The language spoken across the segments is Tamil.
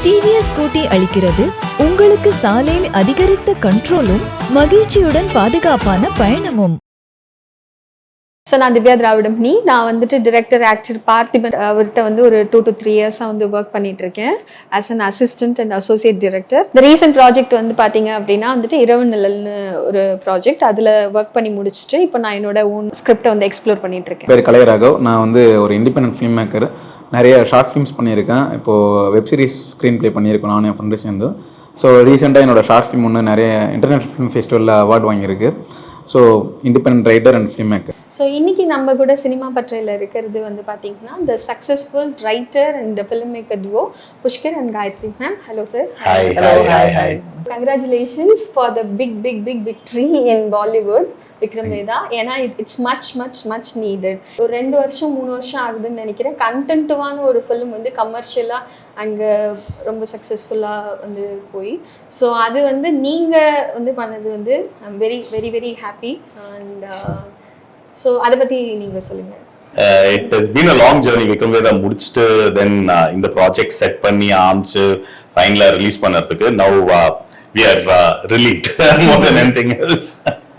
டிவிஎஸ் ஸ்கூட்டி அளிக்கிறது உங்களுக்கு சாலையில் அதிகரித்த கண்ட்ரோலும் மகிழ்ச்சியுடன் பாதுகாப்பான பயணமும். ஸோ நான் திவ்யா திராவிடம். நான் வந்துட்டு டிரெக்டர் ஆக்டர் பார்த்திபன் அவர்கிட்ட வந்து ஒரு 2 to 3 இயர்ஸாக வந்து ஒர்க் பண்ணிட்டு இருக்கேன் as an assistant and associate director. இந்த ரீசெண்ட் ப்ராஜெக்ட் வந்து பார்த்தீங்க அப்படின்னா வந்துட்டு இரவு நிழல்னு ஒரு ப்ராஜெக்ட், அதில் ஒர்க் பண்ணி முடிச்சுட்டு இப்போ நான் என்னோட ஓன் ஸ்கிரிப்டை வந்து எக்ஸ்ப்ளோர் பண்ணிட்டு இருக்கேன். பேர் கலைராகவ். நான் வந்து ஒரு இண்டிபெண்டன்ட் ஃபிலிம் மேக்கர். நிறைய ஷார்ட் ஃபிலிம்ஸ் பண்ணியிருக்கேன். இப்போது வெப் சீரிஸ் ஸ்க்ரீன் ப்ளே பண்ணியிருக்கோம் நான் என் ஃப்ரெண்டு சேர்ந்து. ஸோ ரீசெண்டாக என்னோடய ஷார்ட் ஃபிலிம் ஒன்று நிறைய இன்டர்நேஷ்னல் ஃபிலிம் ஃபெஸ்டிவலில் அவார்டு வாங்கியிருக்கு. So independent writer and film maker. So இன்றைக்கி நம்ம கூட சினிமா பட்டறையில் இருக்கிறது வந்து பார்த்தீங்கன்னா the successful writer and film maker duo Pushkar and Gayathri ma'am. Hello sir. Hi. Congratulations for the big victory in Bollywood, Vikram, Vedha. ஏன்னா இட்ஸ் மச் நீடட். ஒரு 2 வருஷம் 3 வருஷம் ஆகுதுன்னு நினைக்கிறேன். கண்டென்ட்டுவான ஒரு ஃபிலிம் வந்து கமர்ஷியலாக அங்கே ரொம்ப சக்ஸஸ்ஃபுல்லாக வந்து போய், ஸோ அது வந்து நீங்கள் வந்து பண்ணது வந்து I'm very happy. And so அதை பற்றி நீங்கள் சொல்லுங்கள். It has been a long journey. Vikram Vedha முடிச்சிட்டு then இந்த ப்ராஜெக்ட் செட் பண்ணி ஆரம்பிச்சு ஃபைனலா ரிலீஸ் பண்ணறதுக்கு now we are relieved more than anything else.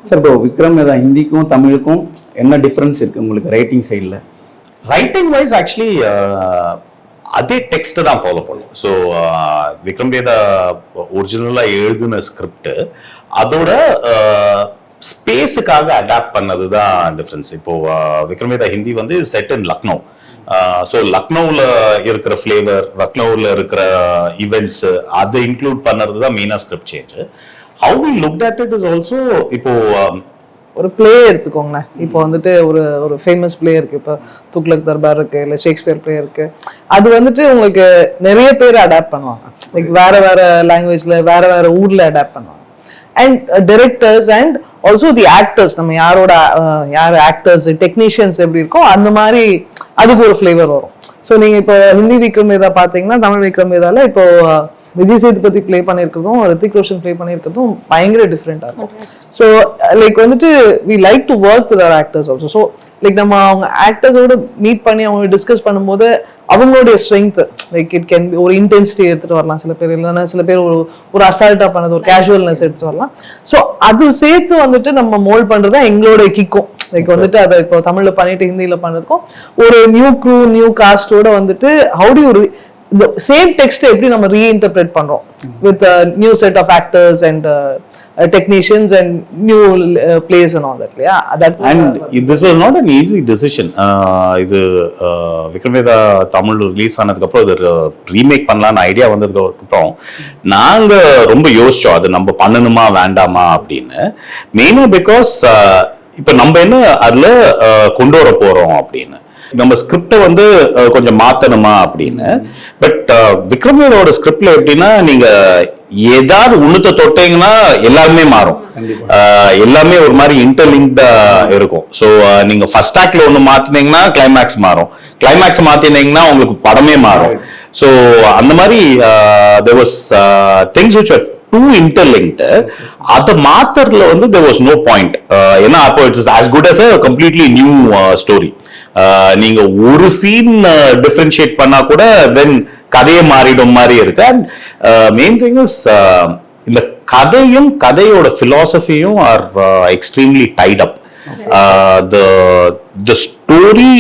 Sir, இப்போ விக்ரம் வேதா ஹிந்திக்கும் தமிழுக்கும் என்ன டிஃப்ரென்ஸ் இருக்கு உங்களுக்கு ரைட்டிங் சைடில்? ரைட்டிங் வைஸ் ஆக்சுவலி அதே டெக்ஸ்ட் தான் ஃபாலோ பண்ணும். ஸோ விக்ரம் வேதா ஒரிஜினலாக எழுதின ஸ்கிரிப்ட் அதோட ஸ்பேஸுக்காக அடாப்ட் பண்ணது தான் டிஃப்ரென்ஸ். இப்போ விக்ரம் வேதா ஹிந்தி வந்து செட் இன் லக்னோ. ஸோ லக்னோவில் இருக்கிற ஃப்ளேவர், லக்னோவில் இருக்கிற ஈவெண்ட்ஸ் அதை இன்க்ளூட் பண்ணுறது தான் மெயினாக script change. How we looked at it is also. இப்போ ஒரு பிளே எடுத்துக்கோங்களேன். இப்போ வந்துட்டு ஒரு ஃபேமஸ் பிளே இருக்கு, இப்போ துக்ளக் தர்பார் இருக்கு, இல்லை ஷேக்ஸ்பியர் பிளே இருக்கு. அது வந்துட்டு உங்களுக்கு நிறைய பேர் அடாப்ட் பண்ணுவாங்க, லைக் வேற லாங்குவேஜ்ல வேற ஊர்ல அடாப்ட் பண்ணுவாங்க. And directors and also the actors, நம்ம யார் ஆக்டர்ஸ் டெக்னீஷியன்ஸ் எப்படி இருக்கோ அந்த மாதிரி அதுக்கு ஒரு ஃபிளேவர் வரும். ஸோ நீங்க இப்போ ஹிந்தி விக்ரம் வேதா பார்த்தீங்கன்னா தமிழ் விக்ரம் வேதால இப்போ விஜய் சேதுபதி பிளே பண்ணியிருக்கிறதும் ரித்திக் ரோஷன் பிளே பண்ணியிருக்கிறதும் பயங்கர டிஃப்ரெண்டாக இருக்கும். ஸோ லைக் வந்துட்டு we like to work with our actors also. So like நம்ம அவங்க ஆக்டர்ஸோட மீட் பண்ணி அவங்க டிஸ்கஸ் பண்ணும்போது அவங்களுடைய strength, like it can be ஒரு இன்டென்சிட்டி எடுத்துட்டு வரலாம் சில பேர், இல்லைன்னா சில பேர் ஒரு அசால்ட்டா பண்ணது, ஒரு கேஷுவல்னஸ் எடுத்துட்டு வரலாம். ஸோ அது சேர்த்து வந்துட்டு நம்ம மோல்ட் பண்றது எங்களோட கிக்கும். லைக் வந்துட்டு அதை இப்போ தமிழ்ல பண்ணிட்டு ஹிந்தியில பண்ணதுக்கும் ஒரு நியூ க்ரூ நியூ காஸ்டோட வந்துட்டு how to you the same text எப்படி நம்ம reinterpret பண்றோம் with a new set of actors and technicians and new plays and all that. Yeah, that and this was not an easy decision. இது விக்ரம் வேதா தமிழ் ரிலீஸ் ஆனதுக்கு அப்புறம் இது ரீமேக் பண்ணலாம்னு ஐடியா வந்ததுக்கு அப்புறம் நாங்க ரொம்ப யோசிச்சோம் அது நம்ம பண்ணணுமா வேண்டாமா அப்படின்னு. மெயினா பிகாஸ் இப்ப நம்ம என்ன அதுல கொண்டு வர போறோம் அப்படின்னு, நம்ம ஸ்கிரிப்டை வந்து கொஞ்சம் மாத்தணுமா அப்படின்னு. பட் விக்ரம் வேதாவோட ஸ்கிரிப்ட்ல எப்படின்னா நீங்க ஏதாவது உன்னத்தை தொட்டீங்கன்னா எல்லாமே மாறும், எல்லாமே ஒரு மாதிரி இன்டர்லிங்க்டா இருக்கும். ஸோ நீங்க ஃபர்ஸ்ட் ஆக்ட்ல ஒன்று மாத்தினீங்கன்னா கிளைமேக்ஸ் மாறும், கிளைமேக்ஸ் மாத்தினீங்கன்னா உங்களுக்கு படமே மாறும். ஸோ அந்த மாதிரி there was things which were too interlinked. அதை மாத்துறதுல வந்து there was no point. ஏன்னா அப்போ it is as good as a completely new story. நீங்க ஒரு சீன் டிஃபரன்ஷியேட் பண்ணா கூட தென் கதையை மாறிடும் மாதிரி இருக்கு. அண்ட் மெயின் திங் இஸ் இந்த கதையும் கதையோட பிலாசபியும் are extremely tight up. the story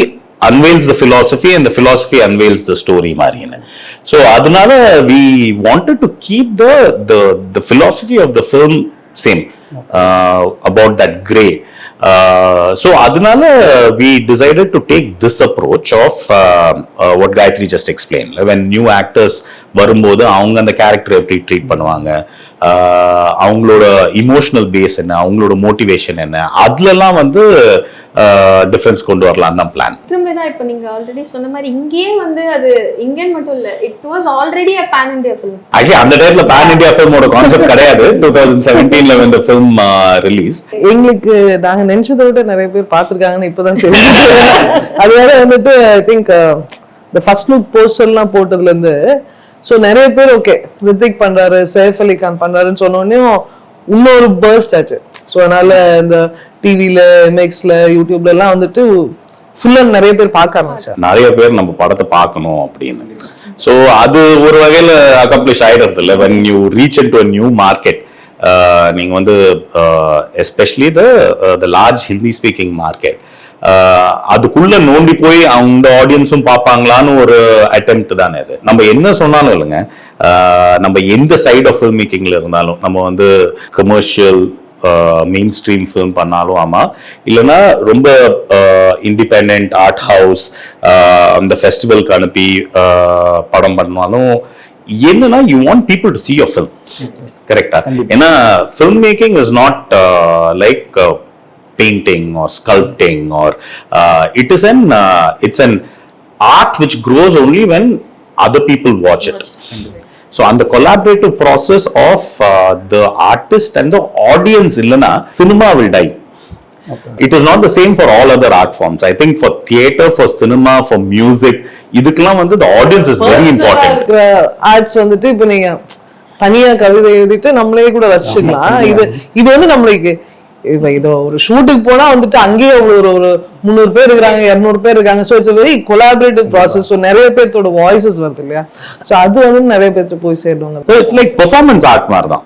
unveils the philosophy and the philosophy unveils the story மாதிரின்னு. So அதனால we wanted to keep the philosophy of the film same about that gray. So அதனால we decided to take this approach of what Gayatri just explained. When new actors வரும்போது அவங்க அந்த கேரக்டரை எப்படி ட்ரீட் பண்ணுவாங்க, அவங்களோட இமோஷனல் பேஸ் என்ன, அவங்களோட மோட்டிவேஷன் என்ன, அதுலலாம் வந்து டிஃபரன்ஸ் கொண்டு வரலாம் தான் பிளான். விக்ரம்வேதா இப்போ நீங்க ஆல்ரெடி சொன்ன மாதிரி இங்கேயே வந்து அது இங்கேன்னு மட்டும் இல்ல, it was already a pan India film. Actually அந்த டைம்ல pan India filmோட கான்செப்ட் கிடையாது. 2017ல when the film released. எங்களுக்கு நாங்க நினைச்சதை விட நிறைய பேர் பார்த்திருக்காங்கன்னு இப்பதான் தெரியும். அதனால வந்துட்டு I think the first look போஸ்டர்லாம் போட்டதுல இருந்து ஸோ நிறைய பேர் ஓகே ரித்திக் பண்றாரு, சைஃப் அலி கான் பண்றாருன்னு சொன்னோடனே இன்னொரு பர்ஸ்ட் ஆச்சு. ஸோ அதனால இந்த டிவில எம்எக்ஸ்ல யூடியூப்ல எல்லாம் வந்துட்டு ஃபுல்லா நிறைய பேர் பார்க்க ஆரம்பிச்சாங்க. நிறைய பேர் நம்ம படத்தை பார்க்கணும் அப்படின்னு. ஸோ அது ஒரு வகையில அக்கம்ப்ளிஷ் ஆயிடுறது இல்லை when you reach into a new market. நீங்க வந்து especially the large Hindi speaking market, அதுக்குள்ள நோண்டி போய் அந்த ஆடியன்ஸும் பார்ப்பாங்களான்னு ஒரு அட்டெம்ப்ட் தானே அது. நம்ம என்ன சொன்னாலும் இல்லைங்க, நம்ம எந்த சைட் ஆஃப் ஃபில்ம் மேக்கிங்ல இருந்தாலும், நம்ம வந்து கமர்ஷியல் மெயின் ஸ்ட்ரீம் ஃபிலிம் பண்ணாலும் ஆமா, இல்லைன்னா ரொம்ப இண்டிபெண்ட் ஆர்ட் ஹவுஸ் அந்த ஃபெஸ்டிவலுக்கு அனுப்பி படம் பண்ணாலும் என்னன்னா you want people to see your film. கரெக்டா? ஏன்னா film making is not like painting or sculpting or it's an art which grows only when other people watch it. So on the collaborative process of the artist and the audience illana cinema will die. It is not the same for all other art forms. I think for theater, for cinema, for music, idukla vandu the audience is very important. Arts வந்துட்டு இப்போ நீங்க தனியா கவிதை எழுதிட்டு நம்மளே கூட ரசிச்சுக்கலாம். இது வந்து நம்மளுக்கு இதோ ஒரு ஷூட்டுக்கு போனா வந்துட்டு அங்கேயே ஒரு 300 பேர் இருக்காங்க, 200 பேர் இருக்காங்க. So it's very collaborative process. So நிறைய பேர்த்தோட வாய்ஸஸ் வருது இல்லையா? ஸோ அது வந்து நிறைய பேர்த்து போய் சேருவாங்க. So it's like performance art மாதிரி தான்.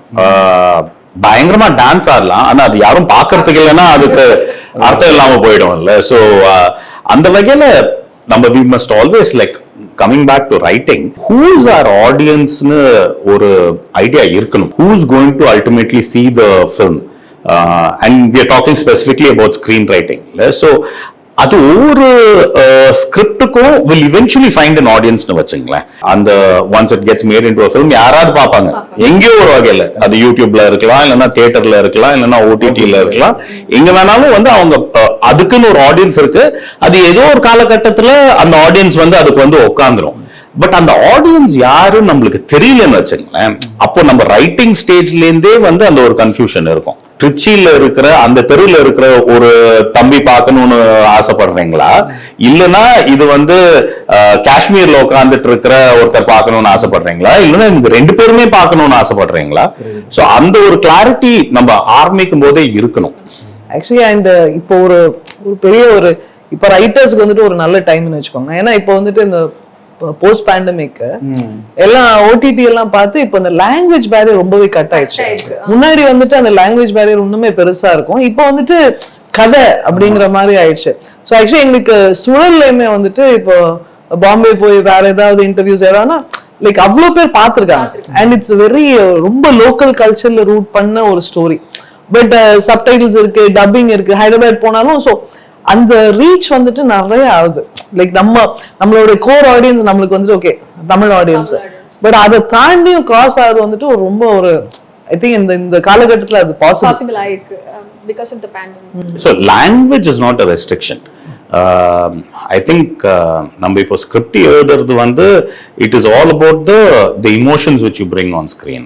பயங்கரமா டான்ஸ் ஆடலாம், ஆனா அது யாரும் பாக்குறதுக்கு இல்லைன்னா அதுக்கு அர்த்தம் இல்லாம போயிடும் இல்ல. ஸோ அந்த வகையில நம்ம we must always like coming back to writing, who's our audience னு ஒரு ஐடியா இருக்கணும். Who's going to ultimately see the film? And we are talking specifically about screenwriting. So அது ஒவ்வொரு ஸ்கிரிப்டுக்கும் will eventually find an audience னு வச்சுங்களேன். அந்த once it gets made into a film யாராவது பார்ப்பாங்க எங்கேயோ ஒரு வகையில. அது யூடியூப்ல இருக்கலாம், இல்லைன்னா தியேட்டர்ல இருக்கலாம், இல்லைன்னா ஓடிடில இருக்கலாம். எங்க வேணாலும் வந்து அவங்க அதுக்குன்னு ஒரு ஆடியன்ஸ் இருக்கு. அது ஏதோ ஒரு காலகட்டத்துல அந்த ஆடியன்ஸ் வந்து அதுக்கு வந்து உட்காந்துரும். பட் அந்த ஆடியன்ஸ் யாருன்னு நம்மளுக்கு தெரியலன்னு வச்சுங்களேன், அப்போ நம்ம ரைட்டிங் ஸ்டேஜ்ல இருந்தே வந்து அந்த ஒரு கன்ஃபியூஷன் இருக்கும். திருச்சியில இருக்கிற அந்த தெருவில் இருக்கிற ஒரு தம்பி பார்க்கணும்னு ஆசைப்படுறீங்களா, இல்லைன்னா இது வந்து காஷ்மீர்ல உட்காந்துட்டு இருக்கிற ஒருத்தர் பார்க்கணும்னு ஆசைப்படுறீங்களா, இல்லைன்னா இந்த 2 பேருமே பார்க்கணும்னு ஆசைப்படுறீங்களா? சோ அந்த ஒரு கிளாரிட்டி நம்ம ஆரம்பிக்கும் போதே இருக்கணும். ஆக்சுவலி அண்ட் இப்போ ஒரு பெரிய இப்போ ரைட்டர்ஸ்க்கு வந்துட்டு ஒரு நல்ல டைம்னு வச்சுக்கோங்க. ஏன்னா இப்போ வந்துட்டு இந்த போஸ்ட் பேண்டமிக் எல்லாம் ஓடிடி எல்லாம் பார்த்து இப்போ அந்த லாங்குவேஜ் பேரியர் ரொம்பவே கட் ஆயிடுச்சு. முன்னாடி வந்துட்டு அந்த லாங்குவேஜ் பேரியர் இன்னுமே பெருசா இருக்கும், இப்போ வந்துட்டு கதை அப்படிங்கிற மாதிரி ஆயிடுச்சு. ஸோ ஆக்சுவலி எங்களுக்கு சுழல்லையுமே வந்துட்டு இப்போ பாம்பே போய் வேற ஏதாவது இன்டர்வியூஸ் ஏதாவது லைக் அவ்வளோ பேர் பார்த்துருக்காங்க. அண்ட் இட்ஸ் வெரி ரொம்ப லோக்கல் கல்ச்சர்ல ரூட் பண்ண ஒரு ஸ்டோரி. பட் சப்டைட்டில்ஸ் இருக்கு, டப்பிங் இருக்கு. ஹைதராபாத் போனாலும் ஸோ அந்த ரீச் வந்துட்டு நிறைய ஆகுது. லைக் நம்மளோட கோர் ஆடியன்ஸ் நம்மளுக்கு வந்துட்டு ஓகே தமிழ் ஆடியன்ஸ், பட் அதை தாண்டியும் கிராஸ் ஆகுது வந்துட்டு ரொம்ப ஐ திங்க் இந்த காலகட்டத்தில் அது பாசிபிள் ஆயிருக்கு because of the pandemic. So language is not a restriction. I think நம்ம இப்போ ஸ்கிரிப்ட் எழுதுறது வந்து it is all about the emotions which you bring on screen.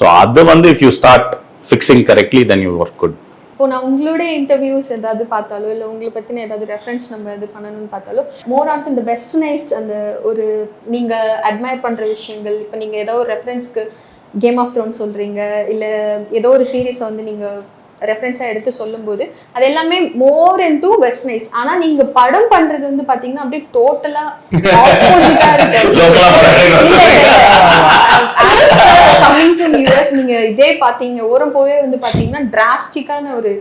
So அது வந்து if you start fixing correctly then you work good. இப்போ நான் உங்களுடைய இன்டர்வியூஸ் ஏதாவது பார்த்தாலோ இல்லை உங்களை பற்றின ஏதாவது ரெஃபரன்ஸ் நம்ம இது பண்ணணும்னு பார்த்தாலோ மோர் ஆன் இந்த வெஸ்டர்னைஸ்ட் அந்த ஒரு நீங்கள் அட்மையர் பண்ணுற விஷயங்கள். இப்போ நீங்கள் ஏதோ ஒரு ரெஃபரன்ஸ்க்கு கேம் ஆஃப் த்ரோன் சொல்கிறீங்க, இல்லை ஏதோ ஒரு சீரீஸை வந்து நீங்கள் ரெஃபரன்ஸாக எடுத்து சொல்லும்போது அது எல்லாமே மோர் இன் டு வெஸ்டர்னைஸ். ஆனால் நீங்கள் படம் பண்ணுறது வந்து பார்த்தீங்கன்னா அப்படியே டோட்டலாக ஆப்போசிட்டாக இருக்கு. கம்மிங் ஃப்ரம் யூஎஸ் நீங்கள் இதே பார்த்தீங்க ஓரம் போவே வந்து பார்த்தீங்கன்னா டிராஸ்டிக்கான ஒரு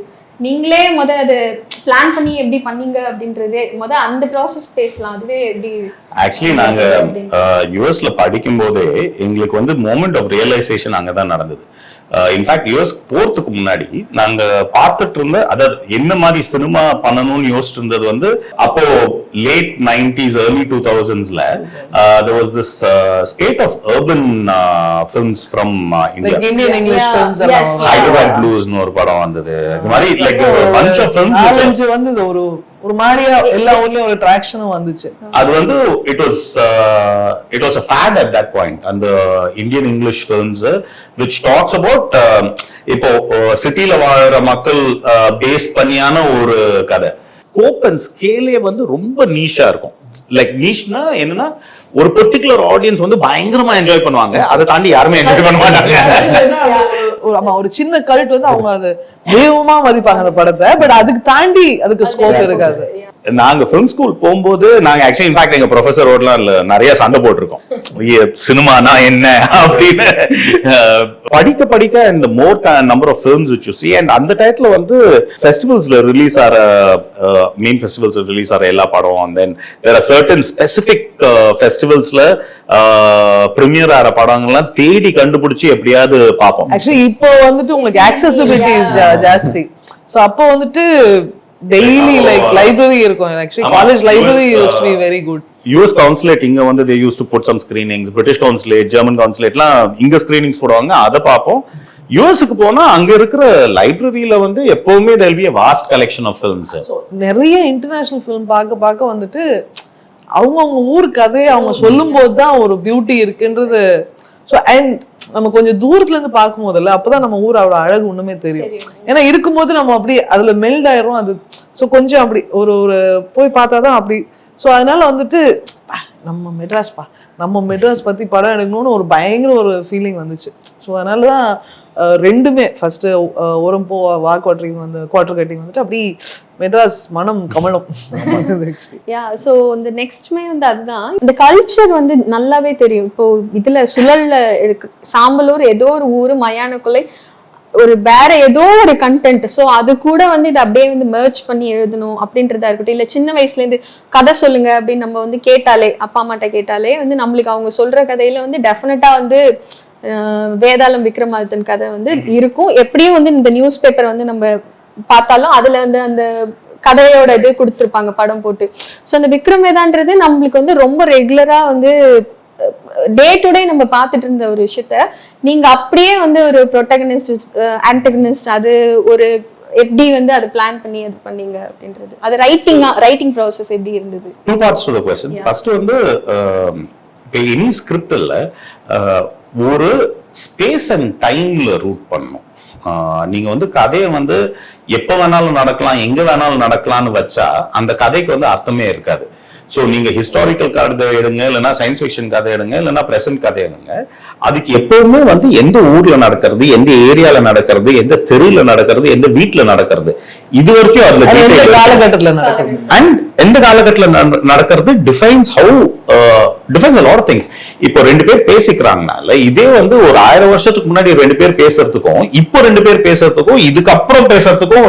நீங்களே அதை பிளான் பண்ணி எப்படி பண்ணீங்க அப்படின்றதே அந்த ப்ராசஸ் பேசலாம். அதுவே எப்படி ஆக்சுவலி நாங்க யூஎஸ்ல படிக்கும் போதே எங்களுக்கு வந்து மோமெண்ட் ஆஃப் ரியலைசேஷன் அங்கதான் நடந்தது. இன்ஃபேக்ட் யூஎஸ் போறதுக்கு முன்னாடி நாங்க பார்த்துட்டு இருந்த அதாவது என்ன மாதிரி சினிமா பண்ணணும்னு யோசிச்சுட்டு இருந்தது வந்து அப்போ late 90s early 2000sல there was this spate of urban films from India. Like Indian English films. Hyderabad Blues னு ஒரு படம் வந்தது. இந்த மாதிரி like a bunch of films orange வந்து ஒரு மாதிரியா எல்லா ஊர்லயும் ஒரு ட்ராக்ஷனும் வந்துச்சு. அது வந்து it was a fad at that point. அந்த Indian English films which talks about இப்போ சிட்டில வாழற மக்கள் பேஸ் பண்ணியான ஒரு கதை. ஸ்கோப் அண்ட் ஸ்கேலே வந்து ரொம்ப நீஷா இருக்கும். லைக் நீஷ்னா என்னன்னா ஒரு பர்டிகுலர் ஆடியன்ஸ் வந்து பயங்கரமா என்ஜாய் பண்ணுவாங்க, அதை தாண்டி யாருமே என்ஜாய் பண்ண மாட்டாங்க. ஒரு சின்ன கல்ட் வந்து அவங்க அது தெய்வமா மதிப்பாங்க அந்த படத்தை, பட் அதுக்கு தாண்டி அதுக்கு ஸ்கோப் இருக்காது. நாங்க ஃபிலிம் ஸ்கூல் போகும்போது நாங்க ஆக்சுவலி இன்ஃபேக்ட் எங்க ப்ரொஃபஸரோடலாம் நிறைய சண்டை போட்டிருக்கோம், சினிமானா என்ன அப்படின்னு. படிக்க படிக்க இந்த more number of films which you see, and அந்த டயத்துல வந்து ஃபெஸ்டிவல்ஸ்ல ரிலீஸ் ஆற மெயின் ஃபெஸ்டிவல்ஸ் ரிலீஸ் ஆற எல்லா படம், and then there are certain specific ஃபெஸ்டிவல்ஸ்ல பிரீமியர் ஆற படங்கள்லாம் தேடி கண்டுபிடிச்சு எப்படியாவது பார்ப்போம். ஆக்சுவலி இப்போ வந்துட்டு உங்களுக்கு accessibility ஜாஸ்தி. சோ அப்போ வந்துட்டு டெய்லி லைக் லைப்ரரி இருக்கும். Actually college library used to be very good. US consulate இங்க வந்து they used to put some screenings, British consulate, German consulatலாம் இங்க screenings போடுவாங்க, அதை பார்ப்போம். யூஎஸ்க்கு போனா அங்க இருக்கிற லைப்ரரியில வந்து எப்பவுமே there will be a vast collection of films. நிறைய இன்டர்நேஷனல் ஃபிலிம் பார்க்க வந்துட்டு அவங்க ஊர் கதையை அவங்க சொல்லும் போது தான் ஒரு பியூட்டி இருக்குன்றது. ஸோ அண்ட் நம்ம கொஞ்சம் தூரத்துல இருந்து பார்க்கும் போதில்ல, அப்பதான் நம்ம ஊர் அவ்வளோ அழகு ஒண்ணுமே தெரியும். ஏன்னா இருக்கும்போது நம்ம அப்படி அதுல மெல்ட் ஆயிரும் அது. ஸோ கொஞ்சம் அப்படி ஒரு போய் பார்த்தாதான் அப்படி. ஸோ அதனால வந்துட்டு நம்ம மெட்ராஸ் பத்தி படம் எடுக்கணும்னு ஒரு பயங்கர ஒரு ஃபீலிங் வந்துச்சு. ஸோ அதனாலதான் ரெண்டுமே ஃபர்ஸ்ட் ஓரம் குவார்டர் கட்டிங் வந்துட்டு அப்படி மெட்ராஸ் மனம் கமலம். ஸோ இந்த நெக்ஸ்ட்மே வந்து அதுதான் இந்த கல்ச்சர் வந்து நல்லாவே தெரியும். இப்போ இதுல சுழல்ல இருக்கு சாம்பலூர் ஏதோ ஒரு ஊரு, மயானக்குலை ஒரு வேற ஏதோ ஒரு கண்டென்ட். ஸோ அது கூட வந்து இதை அப்படியே வந்து மெர்ஜ் பண்ணி எழுதணும் அப்படின்றதா இருக்கட்டும். இல்லை சின்ன வயசுல இருந்து கதை சொல்லுங்க அப்படின்னு நம்ம வந்து கேட்டாலே, அப்பா அம்மாட்ட கேட்டாலே வந்து நம்மளுக்கு அவங்க சொல்ற கதையில வந்து டெஃபினட்டா வந்து வேதாளம் விக்ரமாதித்தன் கதை வந்து இருக்கும். எப்படியும் வந்து இந்த நியூஸ் பேப்பர் வந்து நம்ம பார்த்தாலும் அதுல வந்து அந்த கதையோட இது கொடுத்துருப்பாங்க படம் போட்டு. ஸோ அந்த விக்ரம் வேதான்றது நம்மளுக்கு வந்து ரொம்ப ரெகுலரா வந்து டே டு டே நம்ம பார்த்துட்டு இருந்த ஒரு விஷயத்த நீங்க அப்படியே வந்து ஒரு ப்ரொட்டகனிஸ்ட் ஆன்டகனிஸ்ட் அது ஒரு எப்படி வந்து அதை பிளான் பண்ணி அது பண்ணீங்க அப்படின்றது, அது ரைட்டிங் ப்ராசஸ் எப்படி இருந்தது? Two parts to the question. First வந்து எனி ஸ்கிரிப்ட் இல்ல ஒரு ஸ்பேஸ் அண்ட் டைம்ல ரூட் பண்ணணும். நீங்க வந்து கதையை வந்து எப்ப வேணாலும் நடக்கலாம், எங்க வேணாலும் நடக்கலாம்னு வச்சா அந்த கதைக்கு வந்து அர்த்தமே இருக்காது. ஸோ நீங்க ஹிஸ்டாரிக்கல் கதை எடுங்க, இல்லைன்னா சயின்ஸ் ஃபிக்ஷன் கதை எடுங்க, இல்லைன்னா பிரசன்ட் கதை எடுங்க, அதுக்கு எப்பவுமே வந்து எந்த ஊர்ல நடக்கிறது, எந்த ஏரியால நடக்கிறது, எந்த தெருவுல நடக்கிறது, எந்த வீட்டுல நடக்கிறது, இது வரைக்கும் அதுல காலகட்டத்துல நடக்கிறது அண்ட் எந்த காலகட்டத்துல நடக்கிறது defines a lot of things. இப்போ ரெண்டு பேர் பேசிக்கிறாங்கனால இதே வந்து ஒரு 1000 வருஷத்துக்கு முன்னாடி ரெண்டு பேர் பேசுறதுக்கும் இப்போ ரெண்டு பேர் பேசுறதுக்கும் இதுக்கப்புறம் பேசுறதுக்கும்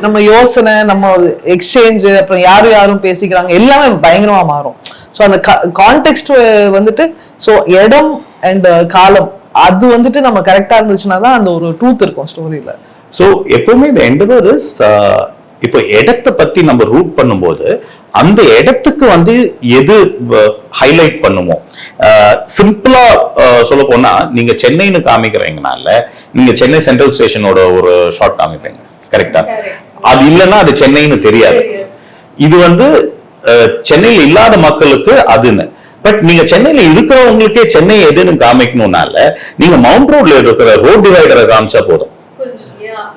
நம்ம யோசனை, நம்ம எக்ஸ்சேஞ்ச், அப்புறம் யாரும் பேசிக்கிறாங்க எல்லாமே பயங்கரமா மாறும். ஸோ அந்த கான்டெக்ஸ்ட் வந்துட்டு ஸோ இடம் அண்ட் காலம் அது வந்துட்டு நம்ம கரெக்டா இருந்துச்சுன்னா தான் அந்த ஒரு ட்ரூத் இருக்கும் ஸ்டோரியில. ஸோ எப்பவுமே இந்த எண்டவர் இஸ் இப்போ இடத்தை பத்தி நம்ம ரூட் பண்ணும்போது அந்த இடத்துக்கு வந்து எது ஹைலைட் பண்ணுமோ, சிம்பிளா சொல்ல போனா நீங்க சென்னைன்னு காமிக்கிறீங்கனால நீங்க சென்னை சென்ட்ரல் ஸ்டேஷனோட ஒரு ஷார்ட் காமிப்பீங்க, கரெக்டா? அது இல்லைன்னா அது சென்னைன்னு தெரியாது. இது வந்து சென்னையில் இல்லாத மக்களுக்கு அதுன்னு. பட் நீங்க சென்னையில இருக்கிறவங்களுக்கே சென்னை எதுன்னு காமிக்கணும்னால நீங்க மவுண்ட் ரோட்ல இருக்கிற ரோட் டிவைடரை காமிச்சா போதும்,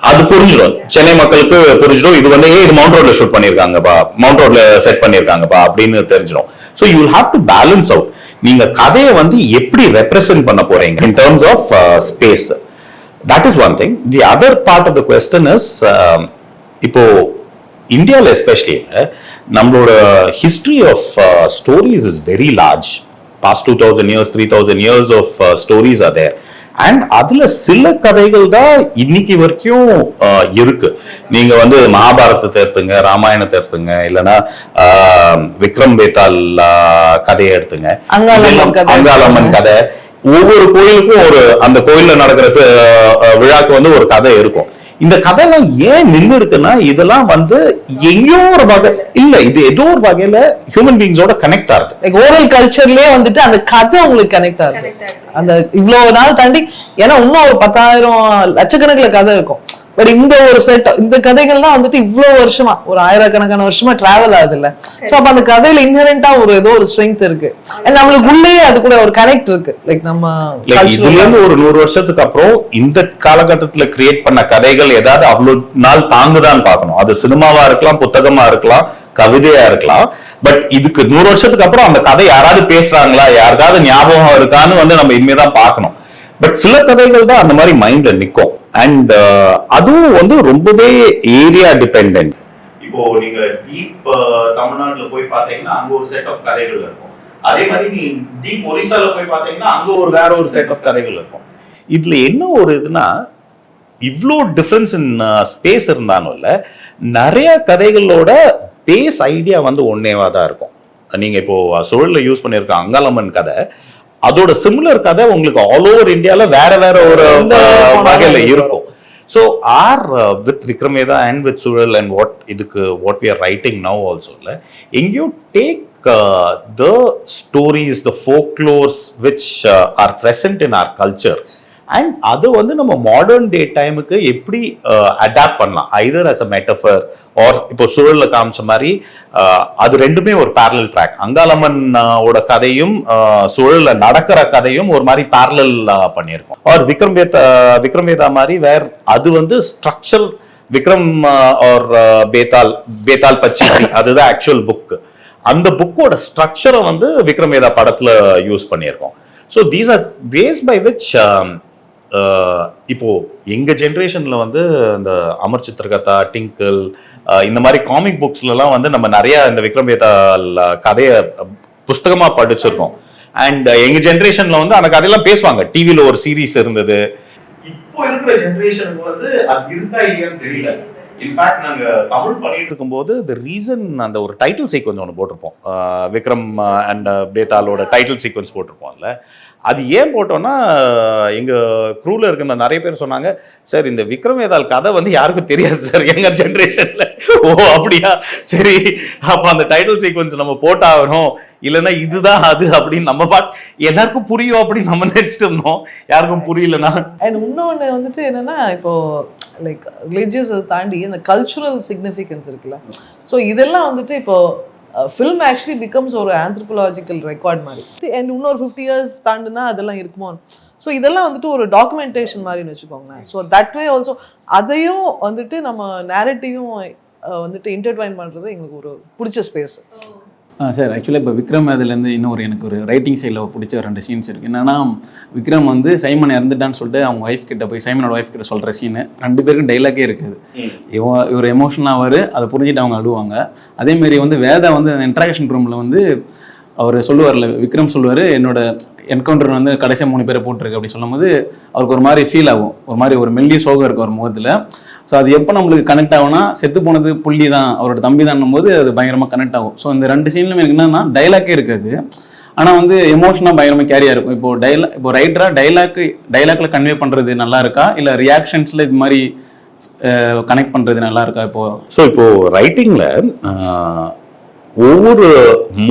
அது புரிஞ்சிடும், சென்னை மக்களுக்கு புரிஞ்சிடும். இது வந்து இது மவுண்ட் ரோட்ல ஷூட் பண்ணிருக்காங்கப்பா, மவுண்ட் ரோட்ல செட் பண்ணிருக்காங்கப்பா அப்படின்னு தெரிஞ்சிடும். So you will have to balance out நீங்க கதையை வந்து எப்படி ரெப்ரசென்ட் பண்ண போறீங்க in terms of space. That is one thing. The other part of the question is இப்போ இந்தியாவில் எஸ்பெஷலி நம்மளோட history of stories is very large. Past 2000 years 3000 years of stories are there. And அதுல சில கதைகள் தான் இன்னைக்கு வரைக்கும் இருக்கு. நீங்க வந்து மகாபாரதத்தை எடுத்துங்க, ராமாயணத்தை எடுத்துங்க, இல்லைன்னா விக்ரம் வேதாள் கதையை எடுத்துங்க, அங்காளம்மன் கதை. ஒவ்வொரு கோயிலுக்கும் ஒரு அந்த கோயில்ல நடக்கிற விழாக்கு வந்து ஒரு கதை இருக்கும். இந்த கதைலாம் ஏன் நின்று இருக்குன்னா இதெல்லாம் வந்து எங்கேயோ ஒரு வகை இல்ல, இது ஏதோ ஒரு வகையில ஹியூமன் பீயிங்ஸோட கனெக்ட் ஆகுது. லைக் ஓரல் கல்ச்சர்லயே வந்துட்டு அந்த கதை உங்களுக்கு கனெக்ட் ஆகுது. அந்த இவ்வளவு நாள் தாண்டி, ஏன்னா இன்னும் ஒரு 10,000 லட்சக்கணக்கில் கதை இருக்கும். பட் இந்த ஒரு செட் இந்த கதைகள்லாம் வந்துட்டு இவ்வளவு வருஷமா ஒரு 1000கணக்கான வருஷமா டிராவல் ஆகுது இல்ல. சோ அப்ப அந்த கதையில இன்ஹெரண்டா ஒரு ஏதோ ஒரு ஸ்ட்ரென்த் இருக்கு, நம்மளுக்கு உள்ளேயே அது கூட ஒரு கனெக்ட் இருக்கு. லைக் நம்ம இதுல இருந்து ஒரு 100 வருஷத்துக்கு அப்புறம் இந்த காலகட்டத்துல கிரியேட் பண்ண கதைகள் ஏதாவது அவ்வளவு நாள் தாங்குதான்னு பார்க்கணும். அது சினிமாவா இருக்கலாம், புத்தகமா இருக்கலாம், கவிதையா இருக்கலாம். பட் இதுக்கு 100 வருஷத்துக்கு அப்புறம் அந்த கதை யாராவது பேசுறாங்களா, யாருக்காவது ஞாபகம் இருக்கான்னு வந்து நம்ம இனிமேதான் பார்க்கணும். பட் சில கதைகள் தான் அந்த மாதிரி மைண்ட்ல நிற்கும். அண்ட் அதுவும் வந்து ரொம்பவே ஏரியா டிபெண்டன்ட். இப்போ நீங்க டீப் தமிழ்நாட்டுல போய் பாத்தீங்கன்னா அங்க ஒரு செட் ஆஃப் கதைகள் இருக்கும். அதே மாதிரி நீ டீப் ஒரிசால போய் பாத்தீங்கன்னா அங்க ஒரு வேற ஒரு செட் ஆஃப் கதைகள் இருக்கும். இதுல என்ன ஒரு இதுனா இவ்வளோ டிஃபரன்ஸ் இன் ஸ்பேஸ் இருந்தாலும் இல்ல, நிறைய கதைகளோட பேஸ் ஐடியா வந்து ஒன்னேவா தான் இருக்கும். நீங்க இப்போ சூழல்ல யூஸ் பண்ணிருக்க அங்காளம்மன் கதை, அதோட சிமிலர் கதை உங்களுக்கு ஆல் ஓவர் இந்தியால வேற வேற ஒரு வகையில இருக்கும். So with Vikram Vedha and with Suzhal and what we are writing now also, you take the stories, the folklores which are present in our culture, and அது வந்து நம்ம மாடர்ன் டே டைமுக்கு எப்படி அடாப்ட் பண்ணலாம், Hyder as a metaphor or இப்போ சூழல்ல காமிச்ச மாதிரி அது ரெண்டுமே ஒரு parallel track. அங்காளம்மன் ஓட கதையும் சூழல்ல நடக்கிற கதையும் ஒரு மாதிரி parallel பண்ணியிருக்கோம். ஆர் விக்ரம் வேதா மாதிரி வேற அது வந்து ஸ்ட்ரக்சர் விக்ரம் ஆர் பேத்தால் பச்சி அதுதான் ஆக்சுவல் புக். அந்த புக்கோட ஸ்ட்ரக்சரை வந்து விக்ரம் வேதா படத்துல யூஸ் பண்ணியிருக்கோம். So these are ways by which இப்போ எங்க ஜென்ரேஷன்ல வந்து இந்த அமர் சித்திரகதா, டிங்கிள், இந்த மாதிரி காமிக் புக்ஸ்லாம் வந்து நம்ம நிறைய இந்த விக்ரம் வேதா கதையை புஸ்தகமா படிச்சிருக்கோம். அண்ட் எங்க ஜென்ரேஷன்ல வந்து அந்த கதையெல்லாம் பேசுவாங்க. டிவில ஒரு சீரீஸ் இருந்தது. இப்போ இருக்கிற ஜென்ரேஷனுக்கு வந்து அது இருக்கா இல்லையான்னு தெரியல. இன்ஃபேக்ட் நாங்க தமிழ் பண்ணிட்டு இருக்கும்போது the ரீசன் அந்த ஒரு டைட்டில் சீக்வன்ஸ் ஒன்று போட்டிருப்போம். விக்ரம் அண்ட் பேத்தாலோட டைட்டில் சீக்வன்ஸ் போட்டிருப்போம்ல. அது ஏன் போட்டோம்னா எங்க க்ரூல இருக்க நிறைய பேர் சொன்னாங்க, சார் இந்த விக்ரம் வேதால் கதை வந்து யாருக்கும் தெரியாது சார் எங்க ஜென்ரேஷன்ல. ஓ அப்படியா, சரி அப்ப அந்த டைட்டில் சீக்வன்ஸ் நம்ம போட்டாகணும், இல்லைன்னா இதுதான் அது அப்படின்னு நம்ம எல்லாருக்கும் புரியும் அப்படின்னு நம்ம நினைச்சிட்டு இருந்தோம். யாருக்கும் புரியலன்னா. அண்ட் இன்னொன்று வந்துட்டு என்னன்னா, இப்போ லைக் ரிலீஜியஸ் தாண்டி அந்த கல்ச்சுரல் சிக்னிஃபிகன்ஸ் இருக்குல்ல. ஸோ இதெல்லாம் வந்துட்டு இப்போ ஃபில்ம் ஆக்சுவலி பிகம்ஸ் ஒரு ஆந்த்ரோபாலஜிக்கல் ரெக்கார்ட் மாதிரி. அண்ட் இன்னொரு 50 years தாண்டுனா அதெல்லாம் இருக்குமோ. ஸோ இதெல்லாம் வந்துட்டு ஒரு டாக்குமெண்டேஷன் மாதிரின்னு வச்சுக்கோங்களேன். ஸோ தட் வே ஆல்சோ அதையும் வந்துட்டு நம்ம நேரட்டிவும் வந்துட்டு இன்டர்ட்வைன் பண்ணுறது எங்களுக்கு ஒரு பிடிச்ச ஸ்பேஸ். சார் ஆக்சுவலாக இப்போ விக்ரம் அதுலேருந்து இன்னும் எனக்கு ஒரு ரைட்டிங் சைடில் பிடிச்ச 2 சீன்ஸ் இருக்குது. என்னென்னா விக்ரம் வந்து சைமன் இறந்துட்டான்னு சொல்லிட்டு அவங்க ஒய்ஃப் கிட்ட போய் சைமனோட ஒய்ஃப் கிட்ட சொல்கிற சீனு 2 பேருக்கும் டைலாக்கே இருக்குது. இவர் எமோஷனலாக ஆவார், அதை புரிஞ்சுட்டு அவங்க அழுவாங்க. அதேமாரி வந்து வேதா வந்து அந்த இன்ட்ராக்ஷன் ரூமில் வந்து அவர் சொல்லுவார்ல, விக்ரம் சொல்லுவார் என்னோட என்கவுண்டர் வந்து கடைசியாக 3 பேரை போட்டிருக்கு அப்படி சொல்லும்போது அவருக்கு ஒரு மாதிரி ஃபீல் ஆகும், ஒரு மாதிரி ஒரு மெல்லிய சோகம் இருக்குது அவர் முகத்தில். ஸோ அது எப்போ நம்மளுக்கு கனெக்ட் ஆகும்னா, செத்து போனது புள்ளி தான், அவரோட தம்பி தான் போது அது பயங்கரமாக கனெக்ட் ஆகும். ஸோ இந்த 2 சீன்லையும் எனக்கு என்னன்னா டைலாக்கே இருக்காது, ஆனால் வந்து எமோஷனாக பயங்கரமாக கேரியாக இருக்கும். இப்போ ரைட்டராக டைலாக்ல கன்வே பண்ணுறது நல்லா இருக்கா, இல்லை ரியாக்ஷன்ஸில் இது மாதிரி கனெக்ட் பண்ணுறது நல்லா இருக்கா? இப்போ ரைட்டிங்கில் ஒவ்வொரு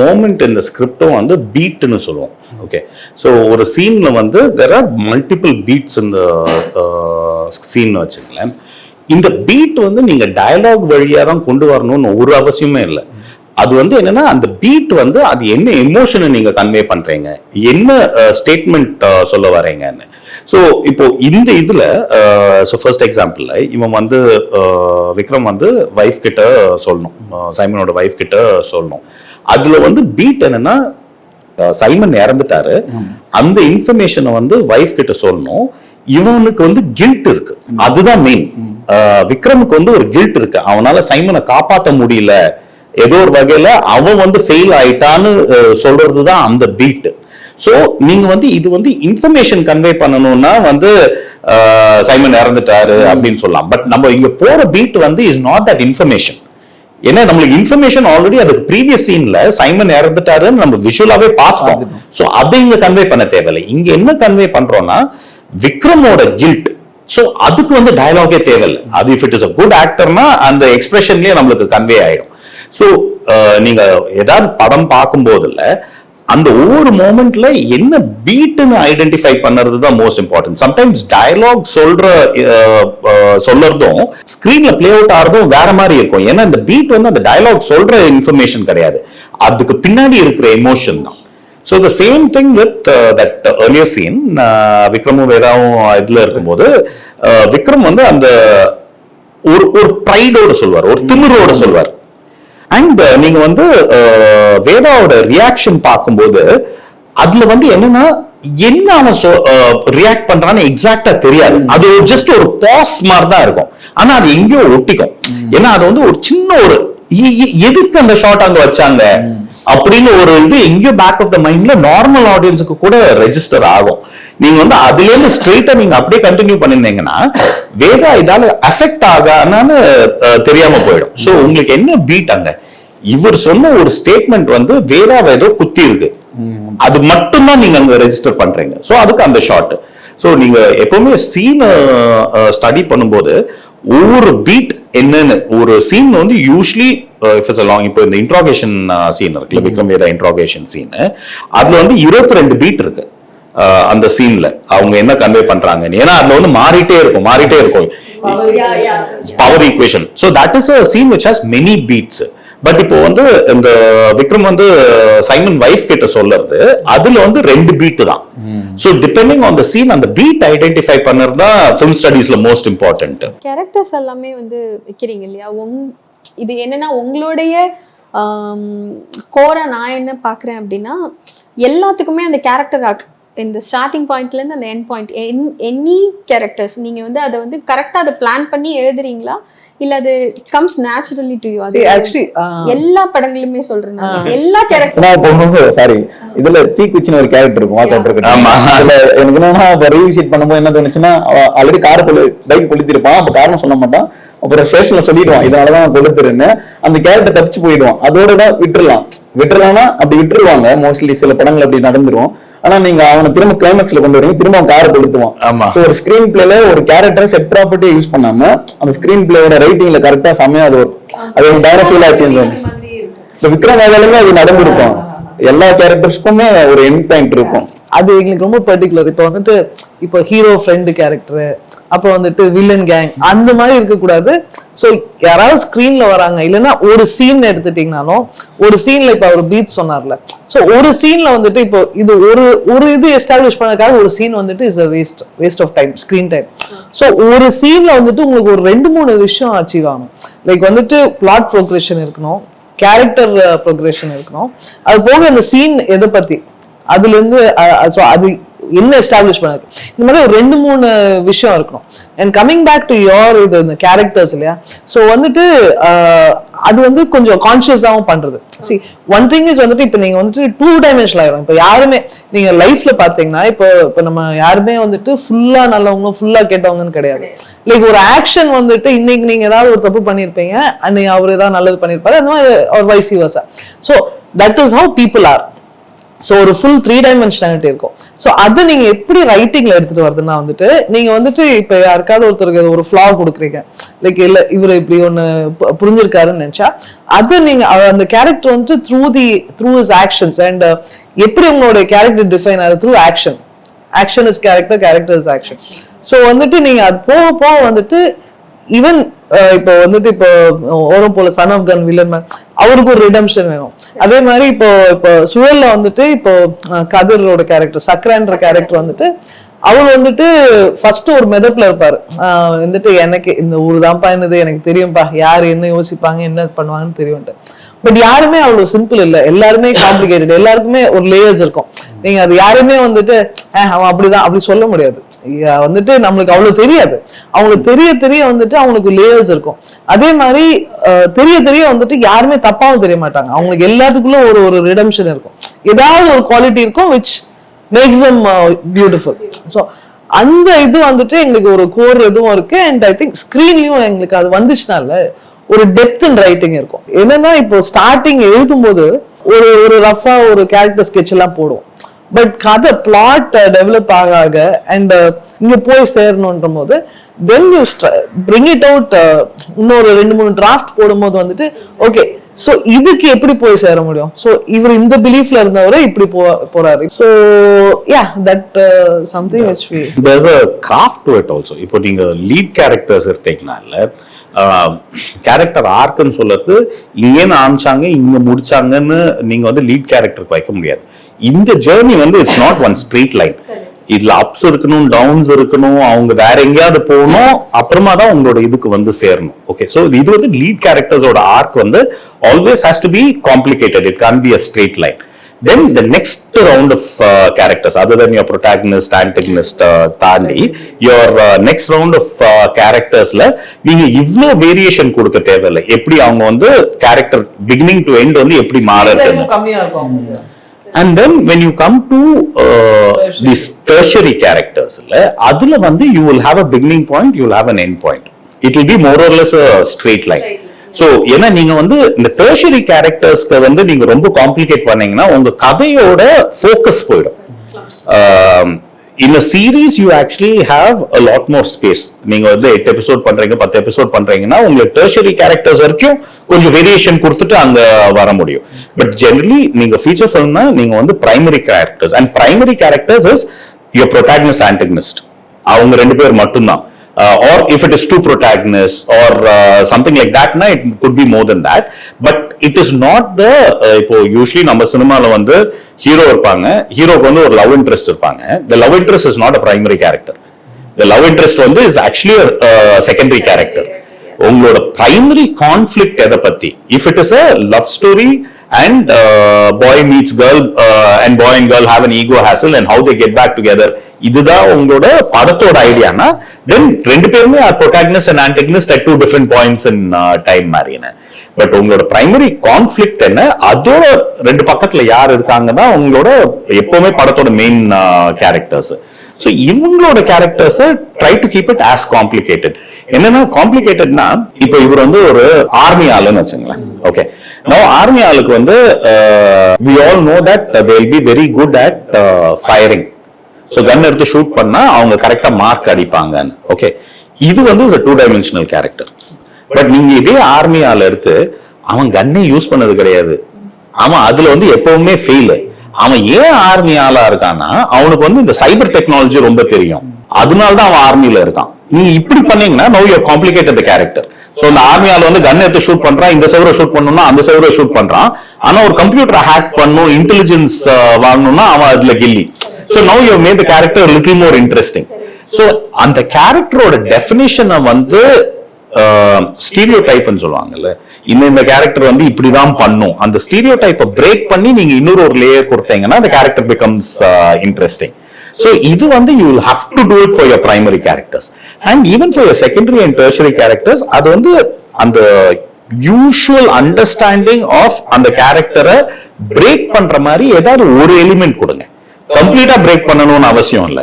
மோமெண்ட் இந்த ஸ்கிரிப்டும் வந்து பீட்னு சொல்லுவோம். ஓகே, ஸோ ஒரு சீனில் வந்து தெர் ஆர் மல்டிபிள் பீட்ஸ் இந்த சீன் வச்சுங்களேன். இந்த பீட் வந்து நீங்க டயலாக் வழியா தான் கொண்டு வரணும்னு ஒரு அவசியமே இல்லை. அது வந்து என்னன்னா அந்த பீட் வந்து அது என்ன எமோஷனை நீங்க கன்வே பண்றீங்க, என்ன ஸ்டேட்மெண்ட் சொல்ல வரீங்கன்னு. ஸோ இப்போ இந்த இதுல ஃபர்ஸ்ட் எக்ஸாம்பிள்ல இவன் வந்து விக்ரம் வந்து வைஃப் கிட்ட சொல்லணும், சைமனோட வைஃப் கிட்ட சொல்லணும். அதுல வந்து பீட் என்னன்னா சைமன் இறந்துட்டாரு, அந்த இன்ஃபர்மேஷனை வந்து வைஃப் கிட்ட சொல்லணும். இவனுக்கு வந்து கில்ட் இருக்கு, அதுதான் மெயின். விக்ரமுக்கு வந்து ஒரு கில்ட் இருக்கு, அவனால சைமனை காப்பாற்ற முடியல, ஏதோ ஒரு வகையில அவன் வந்து ஃபெயில் ஆயிட்டான்னு சொல்றதுதான் அந்த பீட். சோ நீங்க வந்து இது வந்து இன்ஃபர்மேஷன் கன்வே பண்ணணும்னா வந்து சைமன் இறந்துட்டாரு அப்படின்னு சொல்லலாம். பட் நம்ம இங்க போற பீட் வந்து இஸ் நாட் தட் இன்ஃபர்மேஷன். ஏன்னா நம்மளுக்கு இன்ஃபர்மேஷன் ஆல்ரெடி அதுக்கு ப்ரீவியஸ் சீன்ல சைமன் இறந்துட்டாருன்னு நம்ம விஷுவலாவே பார்த்தோம். சோ அதை இங்க கன்வே பண்ண தேவையில்லை. இங்க என்ன கன்வே பண்றோம்னா விக்ரமோட கில்ட். சோ அதுக்கு வந்து டயலாகே தேவையில்லை. அது if it is a good ஆக்டர்னா அந்த எக்ஸ்பிரஷன்லயே நம்மளுக்கு கன்வே ஆயிடும். சோ நீங்க ஏதாவது படம் பார்க்கும் போதுல அந்த ஒவ்வொரு மோமெண்ட்ல என்ன பீட்னு ஐடென்டிஃபை பண்றது தான் மோஸ்ட் இம்பார்ட்டன்ட். சம்டைம்ஸ் டயலாக் சொல்றதும் ஸ்கிரீன்ல பிளே அவுட் ஆறதும் வேற மாதிரி இருக்கும். ஏன்னா இந்த பீட் வந்து அந்த டயலாக் சொல்ற இன்ஃபர்மேஷன் கிடையாது, அதுக்கு பின்னாடி இருக்கிற எமோஷன் தான். So the same thing with that earlier scene, விக்ரமும் வேதாவும் இதுல இருக்கும்போது விக்ரம் வந்து அந்த ஒரு ப்ரைடோட சொல்வார், ஒரு திமிரோட சொல்வார். அண்ட் நீங்க வந்து வேதாவோட ரியாக்ஷன் பார்க்கும்போது அதுல வந்து என்னன்னா என்ன அவன் ரியாக்ட் பண்றான்னு எக்ஸாக்டா தெரியாது. அது ஜஸ்ட் ஒரு பாஸ் மாதிரி தான் இருக்கும். ஆனா அது எங்கேயோ ஒட்டிக்கும். ஏன்னா அது வந்து ஒரு சின்ன ஒரு எதுக்கு அந்த ஷாட் அங்க வச்சாங்க அப்படின்னு ஒரு இது எங்கேயோ பேக் ஆஃப் த மைண்ட்ல நார்மல் ஆடியன்ஸுக்கு கூட ரெஜிஸ்டர் ஆகும். நீங்க வந்து அதுல இருந்து ஸ்ட்ரெயிட்டா நீங்க அப்படியே கண்டினியூ பண்ணிருந்தீங்கன்னா வேதா இதால அஃபெக்ட் ஆகான்னு தெரியாம போயிடும். சோ உங்களுக்கு என்ன பீட் அங்க இவர் சொன்ன ஒரு ஸ்டேட்மெண்ட் வந்து வேதாவை ஏதோ குத்தி இருக்கு, அது மட்டும்தான் நீங்க அங்க ரெஜிஸ்டர் பண்றீங்க. சோ அதுக்கு அந்த ஷாட். சோ நீங்க எப்பவுமே சீன் ஸ்டடி பண்ணும்போது ஒவ்வொரு பீட் என்னன்னு ஒரு சீன் வந்து யூஸ்வலி இப்போ இந்த இன்ட்ராகேஷன் சீன் இருக்குல்ல, விக்ரம் வேதா இன்ட்ராகேஷன் சீன், அதுல வந்து 22 பீட் இருக்கு அந்த சீன்ல. அவங்க என்ன கன்வே பண்றாங்க, ஏன்னா அதுல வந்து மாறிட்டே இருக்கும் power equation. So that is a scene which has many beats. But இப்போ வந்து இந்த விக்ரம் வந்து சைமன் வைஃப் கிட்ட சொல்றது அதுல வந்து 2 பீட் தான். So depending on the scene அந்த பீட் ஐடென்டிஃபை பண்றது தான் ஃபிலிம் ஸ்டடீஸ்ல மோஸ்ட் இம்பார்ட்டன்ட். கேரக்டர்ஸ் எல்லாமே வந்து வைக்கிறீங்க இல்லையா, இது என்னன்னா உங்களுடைய கோரா நான் என்ன பாக்குறேன் அப்படின்னா எல்லாத்துக்குமே அந்த கேரக்டர் ஆர்க் இந்த ஸ்டார்டிங் பாயிண்ட்ல இருந்து அந்த எண்ட் பாயிண்ட் எனி கேரக்டர்ஸ் நீங்க வந்து அதை வந்து கரெக்டா அதை பிளான் பண்ணி எழுதுறீங்களா இல்ல அது கம்ஸ் நேச்சுரலி டு யூ? அது ஆக்சுவலி எல்லா படங்களுமே சொல்றேன் நான், எல்லா கேரக்டர் சாரி இதுல தீக்குச்சின்னு ஒரு கேரக்டர் இருக்கும் வாக் அவுட் இருக்கு. ஆமா அதுல எனக்கு என்னன்னா ரிவ்யூ ஷீட் பண்ணும்போது என்ன தோணுச்சுன்னா ஆல்ரெடி கார் பைக் கொளுத்திருப்பான், அப்ப காரணம் சொல்ல மாட்டான், அப்புறம் ஸ்டேஷன்ல சொல்லிடுவான் இதனாலதான் கொளுத்துருன்னு, அந்த கேரக்டர் தப்பிச்சு போயிடுவான். அதோட விட்டுறலாம்னா அப்படி விட்டுருவாங்க மோஸ்ட்லி, சில படங்கள் அப்படி நடந்துரும். ஆனா நீங்க அவனை திரும்ப கிளைமேக்ஸ்ல கொண்டு வரீங்க, திரும்ப அவன் காரை கொளுத்துவான். ஒரு ஸ்கிரீன் பிளேல ஒரு கேரக்டர் செட் ப்ராப்பர்ட்டியை யூஸ் பண்ணாம அந்த ஸ்கிரீன் பிளேயோட ரைட்டிங்ல கரெக்டா செமையா அது ஒரு டைரக்ட் ஆச்சு. இந்த விக்ரம் வேதாலுமே அது நடந்திருக்கும், எல்லா கேரக்டர்ஸ்க்குமே ஒரு எண்ட் பாயிண்ட் இருக்கும். அது எங்களுக்கு ரொம்ப பர்டிகுலர். இப்போ வந்துட்டு இப்போ ஹீரோ ஃப்ரெண்டு கேரக்டர், அப்புறம் வந்துட்டு வில்லன் கேங் அந்த மாதிரி இருக்கக்கூடாது. ஸோ யாராவது ஸ்க்ரீன்ல வராங்க இல்லைன்னா ஒரு சீன் எடுத்துட்டீங்கனாலும் ஒரு சீன்ல இப்போ அவர் பீட் சொன்னார்ல, ஸோ ஒரு சீன்ல வந்துட்டு இப்போ இது ஒரு இது எஸ்டாப்ளிஷ் பண்ணதுக்காக ஒரு சீன் வந்துட்டு is a waste of time, screen time. So ஒரு சீன்ல வந்துட்டு உங்களுக்கு ஒரு 2-3 விஷயம் அச்சீவ் ஆகணும். லைக் வந்துட்டு பிளாட் ப்ரோக்ரஷன் இருக்கணும், கேரக்டர் ப்ரோக்ரஷன் இருக்கணும், அது போக அந்த சீன் எதை பத்தி அதுல இருந்து அது என்ன எஸ்டாப்ளிஷ் பண்ணது, இந்த மாதிரி ஒரு 2-3 விஷயம் இருக்கணும். And coming back to your இது இந்த கேரக்டர்ஸ் இல்லையா, ஸோ வந்துட்டு அது வந்து கொஞ்சம் கான்சியஸாகவும் பண்றது. சி ஒன் திங் இஸ் வந்துட்டு இப்போ நீங்க வந்துட்டு 2 டைமென்ஷனல் ஆயிரும். இப்போ யாருமே நீங்க லைஃப்ல பாத்தீங்கன்னா இப்போ நம்ம யாருமே வந்துட்டு ஃபுல்லா நல்லவங்க ஃபுல்லா கெட்டவங்கன்னு கிடையாது. லைக் ஒரு ஆக்ஷன் வந்துட்டு இன்னைக்கு நீங்க ஏதாவது ஒரு தப்பு பண்ணிருப்பீங்க, அன்னைக்கு அவர் ஏதாவது நல்லது பண்ணிருப்பாரு, அந்த மாதிரி ஒரு vice versa. So that is how people are. So ஒரு ஃபுல் 3 டைமென்ஷனாலிட்டி இருக்கும். ஸோ அதை நீங்க எப்படி ரைட்டிங்ல எடுத்துட்டு வருதுன்னா வந்துட்டு நீங்க வந்துட்டு இப்போ யாருக்காவது ஒருத்தருக்கு ஒரு ஃபிளா கொடுக்குறீங்க, லைக் இல்ல இவர் இப்படி ஒண்ணு புரிஞ்சிருக்காருன்னு நினைச்சா அதை நீங்க அந்த கேரக்டர் வந்துட்டு த்ரூ ஹிஸ் ஆக்ஷன்ஸ் அண்ட் எப்படி உங்களுடைய கேரக்டர் டிஃபைன் ஆகுது through action is character is action. So வந்துட்டு நீங்க அது போக வந்துட்டு ஈவன் இப்போ வந்துட்டு இப்போ ஓரம் போல சன் ஆஃப் கன் வில்லன் அவருக்கு ஒரு ரிடம்ஷன் வேணும். அதே மாதிரி இப்போ சுழல்ல வந்துட்டு இப்போ கதிரோட கேரக்டர் சக்ரான்ற கேரக்டர் வந்துட்டு அவர் வந்துட்டு ஃபர்ஸ்ட் ஒரு மெதப்ல இருப்பாரு, வந்துட்டு எனக்கு இந்த ஊர் தான்ப்பா என்னது எனக்கு தெரியும்பா, யாரு என்ன யோசிப்பாங்க என்ன பண்ணுவாங்கன்னு தெரியும்ட்டு. பட் யாருமே அவ்வளவு சிம்பிள் இல்லை, எல்லாருமே காம்ப்ளிகேட்டட், எல்லாருக்குமே ஒரு லேயர்ஸ் இருக்கும். நீங்க அது யாருமே வந்துட்டு அவன் அப்படிதான் அப்படி சொல்ல முடியாது. வந்துட்டு நம்மளுக்கு அவ்வளவு தெரியாது, அவங்களுக்கு தெரிய வந்துட்டு அவங்களுக்கு லேயர்ஸ் இருக்கும். அதே மாதிரி தெரிய வந்துட்டு யாருமே தப்பாவும் தெரிய மாட்டாங்க, அவங்களுக்கு எல்லாத்துக்குள்ள ஒரு ரிடம்ஷன் இருக்கும், ஏதாவது ஒரு குவாலிட்டி இருக்கும் which makes them beautiful. So அந்த இது வந்துட்டு எங்களுக்கு ஒரு கோர் எதுவும் இருக்கு. அண்ட் ஐ திங்க் ஸ்கிரீன்லயும் எங்களுக்கு அது வந்துச்சுனால ஒரு டெப்த் இன் ரைட்டிங் இருக்கும். என்னன்னா இப்போ ஸ்டார்டிங் எழுதும் போது ஒரு ரஃபா ஒரு கேரக்டர் ஸ்கெட்ச் எல்லாம் போடுவோம், பட் கதை பிளாட் டெவலப் ஆக அண்ட் இங்க போய் சேரணுன்ற போது then you bring it out, இன்னொரு 2-3 டிராஃப்ட் போடும்போது வந்துட்டு ஓகே சோ இதுக்கு எப்படி போய் சேர முடியும், சோ இவர் இந்த பிலீஃப்ல இருந்தவரை இப்படி போறாரு. So yeah that something which we there's a craft to it also. இப்போ நீங்க லீட் கேரக்டர்ஸ் எடுத்தீங்கனால கேரக்டர் ஆர்க்குன்னு சொல்றது இங்கேன்னு ஆரம்பிச்சாங்க இங்க முடிச்சாங்கன்னு நீங்க வந்து லீட் கேரக்டருக்கு வைக்க முடியாது. இந்த ஜேர்னி வந்து it's not one straight line, இதுல அப்ஸ் இருக்கணும் டவுன்ஸ் இருக்கணும், அவங்க வேற எங்கேயாவது போகணும், அப்புறமா தான் உங்களோட இதுக்கு வந்து சேரணும். ஓகே, சோ இது வந்து லீட் கேரக்டர்ஸோட ஆர்க் வந்து always has to be complicated, it can't be a straight line. then the next round of characters other than your protagonist antagonist தாண்டி your next round of charactersல நீங்க இவ்ளோ வேரியேஷன் கொடுக்க தேவையில்லை. எப்படி அவங்க வந்து கேரக்டர் beginning to end வந்து எப்படி மாறுறது கம்மியா இருக்கும். And then when you come to these tertiary characters, adula vandu you will have a beginning point, you will have an end point. It will be more or less a straight line. So ஏன்னா நீங்க வந்து இந்த tertiary charactersக்கு வந்து நீங்க ரொம்ப காம்ப்ளிகேட் பண்ணீங்கன்னா உங்க கதையோட ஃபோக்கஸ் போயிடும். In a series you actually have a lot more space. நீங்க வந்து 8 எபிசோட் பண்றீங்க 10 எபிசோட் பண்றீங்கன்னா உங்களுக்கு tertiary characters வரைக்கும் கொஞ்சம் வேரியேஷன் கொடுத்துட்டு அங்க வர முடியும். பட் ஜெனரலி நீங்க ஃபீச்சர் ஃபிலிம்னா நீங்க வந்து primary characters and primary characters is your protagonist antagonist அவங்க ரெண்டு பேர் மட்டும்தான். Or if it is two protagonists or something like that, na it could be more than that. But it is not the இப்போ usually நம்ம சினிமால வந்து ஹீரோ இருப்பாங்க, ஹீரோக்கு வந்து ஒரு லவ் இன்ட்ரெஸ்ட் இருப்பாங்க. The love interest is not a primary character. The love interest வந்து is actually a secondary character. உங்களோட primary conflict எதை பத்தி? If it is a love story and boy meets girl and boy and girl have an ego hassle and how they get back together, இதுதான் உங்களோட படத்தோட ஐடியானா then ரெண்டு பேருமே are protagonist and antagonist at two different points in time மாதிரின. பட் உங்களோட பிரைமரி கான்ஃபிளிக்ட் என்ன, அதோட ரெண்டு பக்கத்துல யார் இருக்காங்கன்னா உங்களோட எப்பவுமே படத்தோட மெயின் கேரக்டர்ஸ். ஸோ இவங்களோட கேரக்டர்ஸை try to keep it as complicated. என்னன்னா காம்ப்ளிகேட்டட்னா இப்போ இவர் வந்து ஒரு ஆர்மி ஆளுன்னு வச்சுங்களேன். ஓகே, now ஆர்மி ஆளுக்கு வந்து we all know that they will be very good at firing. So gun எடுத்து ஷூட் பண்ணா அவங்க கரெக்டா மார்க் அடிப்பாங்கன்னு. ஓகே, இது வந்து ஒரு 2-dimensional கேரக்டர். பட் நீங்க இதே ஆர்மி ஆள் எடுத்து அவன் கன்னே யூஸ் பண்ணது கிடையாது, அவன் அதுல வந்து எப்பவுமே ஃபெயில். அவன் ஏன் ஆர்மி ஆளா இருக்கான்னா அவனுக்கு வந்து இந்த சைபர் டெக்னாலஜி ரொம்ப தெரியும், அதனாலதான் அவன் ஆர்மியில இருக்கான். நீங்க இப்படி பண்ணீங்கன்னா now you have complicated the character. So இந்த ஆர்மி ஆள் வந்து கன் எடுத்து ஷூட் பண்றான், இந்த செவரை ஷூட் பண்ணணும்னா அந்த செவரை ஷூட் பண்றான். ஆனா ஒரு கம்ப்யூட்டரை ஹேக் பண்ணும், இன்டெலிஜென்ஸ் வாங்கணும்னா அவன் அதுல கில்லி. So now you have made the character a little more interesting. So அந்த கேரக்டரோட டெஃபினிஷனை வந்து ஸ்டீரியோ டைப்னு சொல்லுவாங்கல்ல, இந்த கேரக்டர் வந்து இப்படிதான் பண்ணும், அந்த ஸ்டீரியோ டைப்பை பிரேக் பண்ணி நீங்க இன்னொரு ஒரு லேயர் கொடுத்தீங்கன்னா the character becomes interesting. So இது வந்து you will have to do it for your primary characters and even for your secondary and tertiary characters. அது வந்து அந்த usual understanding of அந்த கேரக்டரை பிரேக் பண்ற மாதிரி ஏதாவது ஒரு எலிமெண்ட் கொடுங்க. கம்ப்ளீட்டா பிரேக் பண்ணணும்னு அவசியம் இல்லை,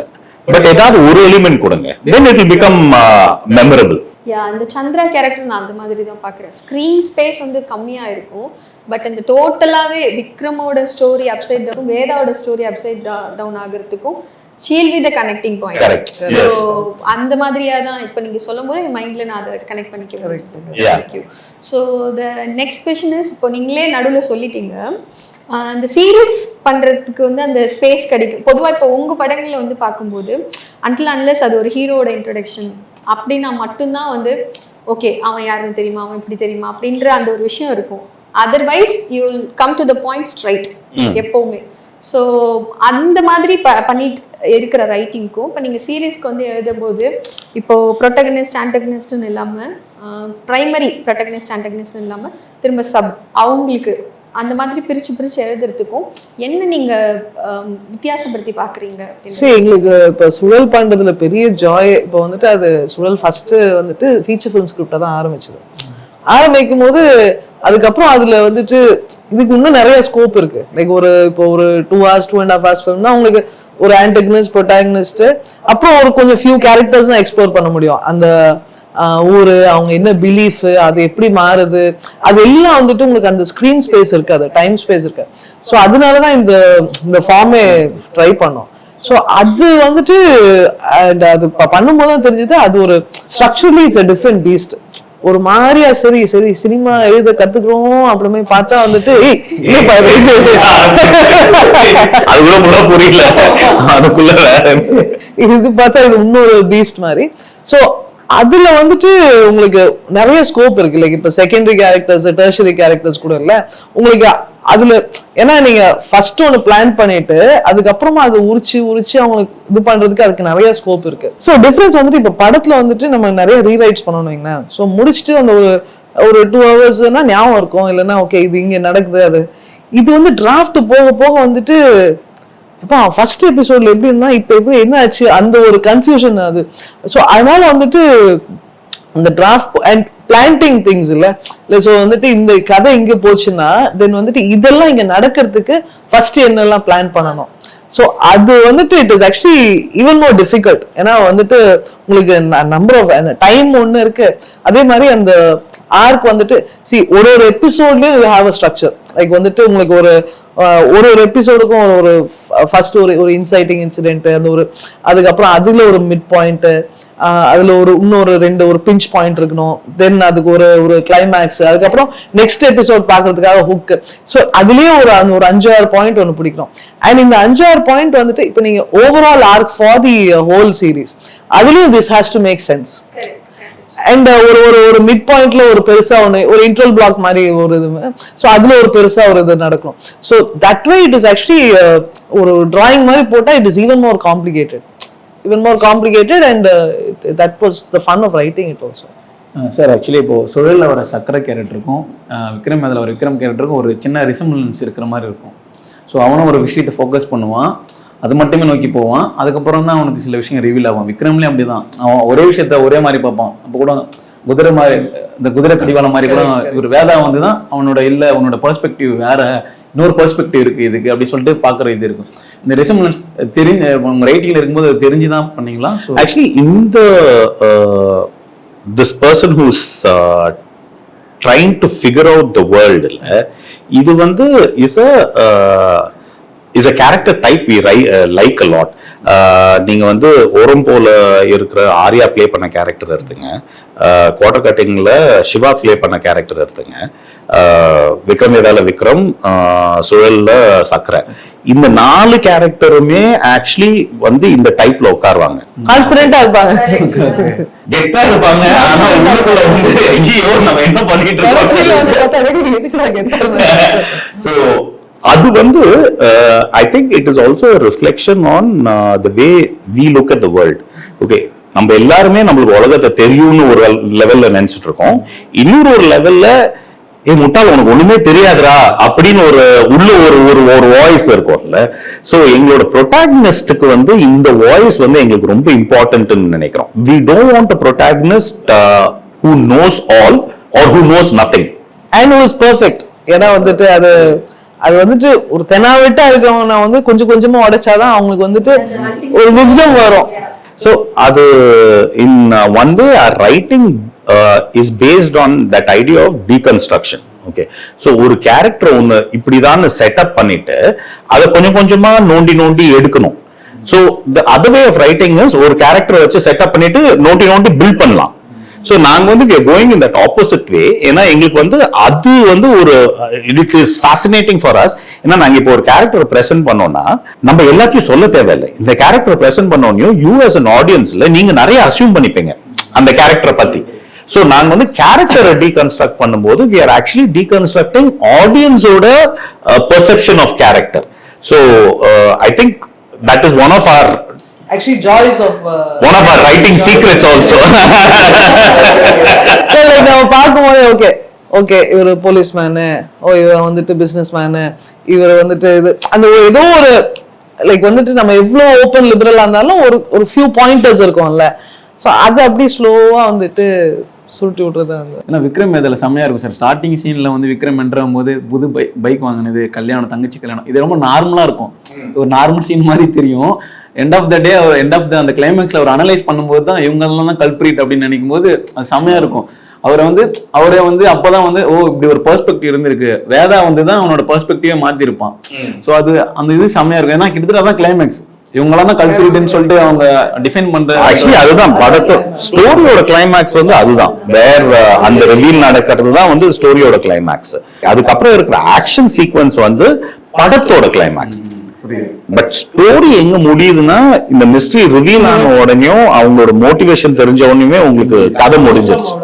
பட் ஏதாவது ஒரு எலிமெண்ட் கொடுங்க, then it will become memorable. இந்த சந்திரா கேரக்டர் நான் அந்த மாதிரி தான் பார்க்குறேன். ஸ்க்ரீன் ஸ்பேஸ் வந்து கம்மியாக இருக்கும், பட் இந்த டோட்டலாகவே விக்ரமோட ஸ்டோரி அப்சைட் டவுன், வேதாவோட ஸ்டோரி அப்சைட் டவுன் ஆகிறதுக்கும் seal with the connecting point. So அந்த மாதிரியாக தான் இப்போ நீங்கள் சொல்லும் போது என் மைண்டில் நான் அதை கனெக்ட் பண்ணிக்க முடியும். Thank you. So the next question is, இப்போ நீங்களே நடுவில் சொல்லிட்டீங்க அந்த சீரியஸ் பண்ணுறதுக்கு வந்து அந்த ஸ்பேஸ் கிடைக்கும். பொதுவாக இப்போ உங்கள் படங்களில் வந்து பார்க்கும்போது அன்டில் அன்லெஸ் அது ஒரு ஹீரோட இன்ட்ரடக்ஷன் அப்படின்னா மட்டும்தான் வந்து ஓகே அவன் யாருன்னு தெரியுமா, அவன் இப்படி தெரியுமா அப்படின்ற அந்த ஒரு விஷயம் இருக்கும். Otherwise you will come to the point straight எப்போவுமே. ஸோ அந்த மாதிரி பண்ணிட்டு இருக்கிற ரைட்டிங்க்கும் இப்போ நீங்கள் சீரியஸ்க்கு வந்து எழுதும்போது இப்போது ப்ரொட்டகனிஸ்ட் ஆன்டகனிஸ்ட்னு இல்லாமல் ப்ரைமரி ப்ரொட்டகனிஸ்ட் ஆன்டகனிஸ்ட்னு இல்லாமல் திரும்ப சப் அவங்களுக்கு அந்த மாதிரி பிரிச்சு எழுதுறதுக்கும் என்ன நீங்க வித்தியாசப்படுத்தி பாக்குறீங்க? எங்களுக்கு இப்போ சுழல் பண்றதுல பெரிய ஜாய் இப்போ வந்துட்டு அது சுழல் ஃபர்ஸ்ட் வந்துட்டு ஃபீச்சர் ஃபிலிம் ஸ்கிரிப்டா தான் ஆரம்பிச்சது. ஆரம்பிக்கும் போது அதுக்கப்புறம் அதுல வந்துட்டு இதுக்கு இன்னும் நிறைய ஸ்கோப் இருக்கு. லைக் இப்போ ஒரு 2 hours 2.5 hours ஃபிலிம்னா உங்களுக்கு ஒரு ஆன்டகனிஸ்ட் ப்ரோட்டாகனிஸ்ட் அப்புறம் ஒரு கொஞ்சம் ஃபியூ கேரக்டர்ஸ் தான் எக்ஸ்ப்ளோர் பண்ண முடியும். அந்த ஊரு அவங்க என்ன பிலீஃப் அது எப்படி மாறுது அது எல்லாம் வந்துட்டு உங்களுக்கு அந்த ஸ்கிரீன் ஸ்பேஸ் இருக்கு, அது டைம் ஸ்பேஸ் இருக்கு. ஸோ அதனாலதான் இந்த ஃபார்மே ட்ரை பண்ணோம். ஸோ அது வந்துட்டு அது பண்ணும்போது தான் தெரிஞ்சது அது ஒரு structurally it's a different beast. ஒரு மாதிரியா சரி சினிமா எழுத கத்துக்கிறோம் அப்படிமே பார்த்தா வந்துட்டு இது பார்த்தா இது இன்னொரு பீஸ்ட் மாதிரி. ஸோ அதுல வந்துட்டு உங்களுக்கு நிறைய ஸ்கோப் இருக்கு. லைக் இப்ப செகண்டரி கேரக்டர்ஸ் டெர்ஷரி கேரக்டர்ஸ் கூட இல்ல உங்களுக்கு அதுல, ஏன்னா நீங்க ஃபர்ஸ்ட் ஒன்னு பிளான் பண்ணிட்டு அதுக்கப்புறமா அதை உரிச்சு அவங்களுக்கு இது பண்றதுக்கு அதுக்கு நிறைய ஸ்கோப் இருக்கு. ஸோ டிஃபரன்ஸ் வந்துட்டு இப்ப படத்துல வந்துட்டு நம்ம நிறைய ரீரைட்ஸ் பண்ணணும். ஸோ முடிச்சுட்டு அந்த ஒரு 2 hours ஞாபகம் இருக்கும், இல்லைன்னா ஓகே இது இங்க நடக்குது அது இது வந்து டிராஃப்ட் போக போக வந்துட்டு அப்பா ஃபர்ஸ்ட் எபிசோட்ல எப்படி இருந்தா இப்ப எப்படி என்ன ஆச்சு அந்த ஒரு கன்ஃபியூஷன் அது. ஸோ அதனால வந்துட்டு இந்த டிராஃப்ட் அண்ட் பிளான்டிங் திங்ஸ் இல்ல ஸோ வந்துட்டு இந்த கதை இங்க போச்சுன்னா தென் வந்துட்டு இதெல்லாம் இங்க நடக்கிறதுக்கு ஃபர்ஸ்ட் என்னெல்லாம் பிளான் பண்ணணும். ஸோ அது வந்துட்டு it is actually even more difficult. ஏன்னா வந்துட்டு உங்களுக்கு நம்பர் ஆஃப் டைம் ஒன்று இருக்கு, அதே மாதிரி அந்த ஆர்க் வந்துட்டு ஒரு எபிசோட்லயும் you have a structure. Like வந்துட்டு உங்களுக்கு ஒரு எபிசோடுக்கும் ஒரு ஃபர்ஸ்ட் ஒரு இன்சைட்டிங் இன்சிடென்ட், அந்த அதுக்கப்புறம் அதுல ஒரு மிட் பாயிண்ட், அதுல இன்னொரு ஒரு பிஞ்ச் பாயிண்ட் இருக்கணும், தென் அதுக்கு ஒரு கிளைமேக்ஸ், அதுக்கப்புறம் நெக்ஸ்ட் எபிசோட் பாக்குறதுக்காக ஹுக். ஸோ அதுலயே ஒரு 5-6 பாயிண்ட் ஒன்று பிடிக்கணும். அண்ட் இந்த 5-6 பாயிண்ட் வந்துட்டு இப்ப நீங்க overall arc for the whole series அதுலயும் this has to make sense. And ஒரு மிட் பாயிண்ட்ல ஒரு பெருசா ஒரு இன்டர்வல் பிளாக் மாதிரி ஒரு இது, ஸோ அதுல ஒரு பெருசா ஒரு இது நடக்கும். So that way it is actually ஒரு டிராயிங் மாதிரி போட்டா it is even more complicated and that was the fun of writing it also. Sir actually இப்போ சுழலில் வர சக்கரை கேரக்டருக்கும் விக்ரம் அதில் ஒரு விக்ரம் கேரக்டருக்கும் ஒரு சின்ன ரிசம்பிளன்ஸ் இருக்கிற மாதிரி இருக்கும். ஸோ அவனும் ஒரு விஷயத்தை ஃபோக்கஸ் பண்ணுவான், அது மட்டுமே நோக்கி போவான், அதுக்கப்புறம் தான் அவனுக்கு சில விஷயம் ரிவீல் ஆகும். விக்ரம்லேயும் அப்படி தான், அவன் ஒரே விஷயத்த ஒரே மாதிரி பார்ப்பான். அப்போ கூட குதிரை மாதிரி, இந்த குதிரை கடிவாளம் மாதிரி கூட ஒரு வேதா வந்து தான் அவனோட பெர்ஸ்பெக்டிவ் வேற, இன்னொரு பெர்ஸ்பெக்டிவ் இருக்கு இதுக்கு அப்படி சொல்லிட்டு பார்க்குற இது இருக்கும். இந்த ரெசம்பலன்ஸ் உங்க ரைட்டிங்ல இருக்கும்போது அது தெரிஞ்சுதான் பண்ணீங்களா? ஆக்சுவலி இந்த this person who's trying to figure out the world இது வந்து is a character type we like a lot. நீங்க வந்து ஓரம் போல இருக்கிற ஆர்யா பிளே பண்ண கேரக்டர் எடுத்துங்க, குவார்டர் கட்டிங்ல சிவா பிளே பண்ண கேரக்டர் எடுத்துங்க, விக்ரம் வேதால விக்ரம், சுழல்ல சக்கரை, இந்த 4 கேரக்டருமே ஆக்சுவலி வந்து இந்த டைப்ல உட்காருவாங்க. கான்ஃபிடென்ட்டா இருப்பாங்க, கெத்தா இருப்பாங்க. ஆனா உள்ளுக்குள்ள வந்து ஐயோ நம்ம என்ன பண்ணிட்டு இருக்கோம். சோ அது வந்து I think it is also reflection on the way we look at the world. Okay, நம்ம எல்லாருமே நம்மளுக்கு உலகத்தை தெரியும்னு ஒரு லெவல்ல நினைச்சிட்டு இருக்கோம். இன்னொரு ஒரு லெவல்ல முட்டாள் உனக்கு ஒண்ணுமே தெரியாதுரா அப்படின்னு உள்ள ஒரு வாய்ஸ் இருக்கும்ல. சோ எங்களோட ப்ரொட்டாகனிஸ்டுக்கு வந்து இந்த வாய்ஸ் வந்து எங்களுக்கு ரொம்ப இம்பார்ட்டன்ட்னு நினைக்கிறோம். we don't want a protagonist who knows all or who knows nothing and who is perfect. ஏன்னா வந்துட்டு அது வந்துட்டு ஒரு தெனாவெட்டா இருக்கவங்க வந்து கொஞ்சம் கொஞ்சமா உடைச்சாதான் அவங்களுக்கு வந்துட்டு ஒரு விஸ்டம் வரும். So அது in one way our writing is based on that idea of deconstruction. Okay, so ஒரு கேரக்டர் ஒன்னு இப்படிதான் செட்டப் பண்ணிட்டு அதை கொஞ்சம் கொஞ்சமா நோண்டி எடுக்கணும். So the other way of writing is ஒரு கேரக்டரை வச்சு செட்டப் பண்ணிட்டு நோண்டி பில்ட் பண்ணலாம். So நாங்க வந்து we are going in that opposite way. ஏன்னா எங்களுக்கு வந்து அது வந்து it is fascinating for us. ஏன்னா நாங்க இப்போ ஒரு கேரக்டர் பிரசன்ட் பண்ணோம்னா நம்ம எல்லாத்தையும் சொல்ல தேவையில்லை. இந்த கேரக்டர் பிரசன்ட் பண்ணோனையும் you as an audienceல நீங்க நிறைய அசியூம் பண்ணிப்பீங்க அந்த கேரக்டரை பத்தி. So நாங்க வந்து கேரக்டரை டீகன்ஸ்ட்ரக்ட் பண்ணும்போது we are actually deconstructing audience-ஓட perception of character. So I think that is one of our actually joys of one of our writing secrets also. So like நம்ம பார்க்கும்போது ஓகே இவர் போலீஸ் மேனு, இவர் வந்துட்டு பிசினஸ் மேனு, இவர் வந்துட்டு அந்த ஏதோ ஒரு லைக் வந்துட்டு நம்ம எவ்வளவு ஓப்பன் லிபரலா இருந்தாலும் ஒரு ஃபியூ பாயிண்டர்ஸ் இருக்கும்ல. ஸோ அது அப்படி ஸ்லோவா வந்துட்டு சுருட்டி விட்டுறது. ஏன்னா விக்ரம் இதில் செம்மையா இருக்கும் சார். ஸ்டார்டிங் சீன்ல வந்து விக்ரம் என்றும் போது புது பைக் வாங்கினது, கல்யாணம், தங்கச்சி கல்யாணம், இது ரொம்ப நார்மலா இருக்கும், ஒரு நார்மல் சீன் மாதிரி தெரியும். எண்ட் ஆஃப் த டே அந்த கிளைமேக்ஸ்ல அவர் அனலைஸ் பண்ணும்போது தான் இவங்கெல்லாம் தான் கல்பிரிட் அப்படின்னு நினைக்கும் போது அது செம்மையா இருக்கும். அவரே வந்து அப்பதான் வந்து இப்படி ஒரு பெர்ஸ்பெக்டிவ் இருந்திருக்கு, வேதா வந்து தான் அவனோட பெர்ஸ்பெக்டிவே மாத்திருப்பான். ஸோ அந்த இது செம்மையா இருக்கும். ஏன்னா கிட்டத்தட்ட அதான் கிளைமேக்ஸ், இவங்களாம் தான் கல்பிரிட்னு சொல்லிட்டு அவங்க டிஃபைன் பண்ற. ஆக்சுவலி அதுதான் படத்தோட ஸ்டோரியோட கிளைமேக்ஸ் வந்து அதுதான், வேற அந்த ரிவீல் நடக்கிறது தான் வந்து ஸ்டோரியோட கிளைமேக்ஸ். அதுக்கப்புறம் இருக்கிற ஆக்ஷன் சீக்வன்ஸ் வந்து படத்தோட கிளைமேக்ஸ். பட் ஸ்டோரி எங்க முடியுதுன்னா இந்த மிஸ்ட்ரி ரிவீல் ஆன உடனேயும் அவங்களோட மோட்டிவேஷன் தெரிஞ்ச உடனே உங்களுக்கு கதை முடிஞ்சிருச்சு.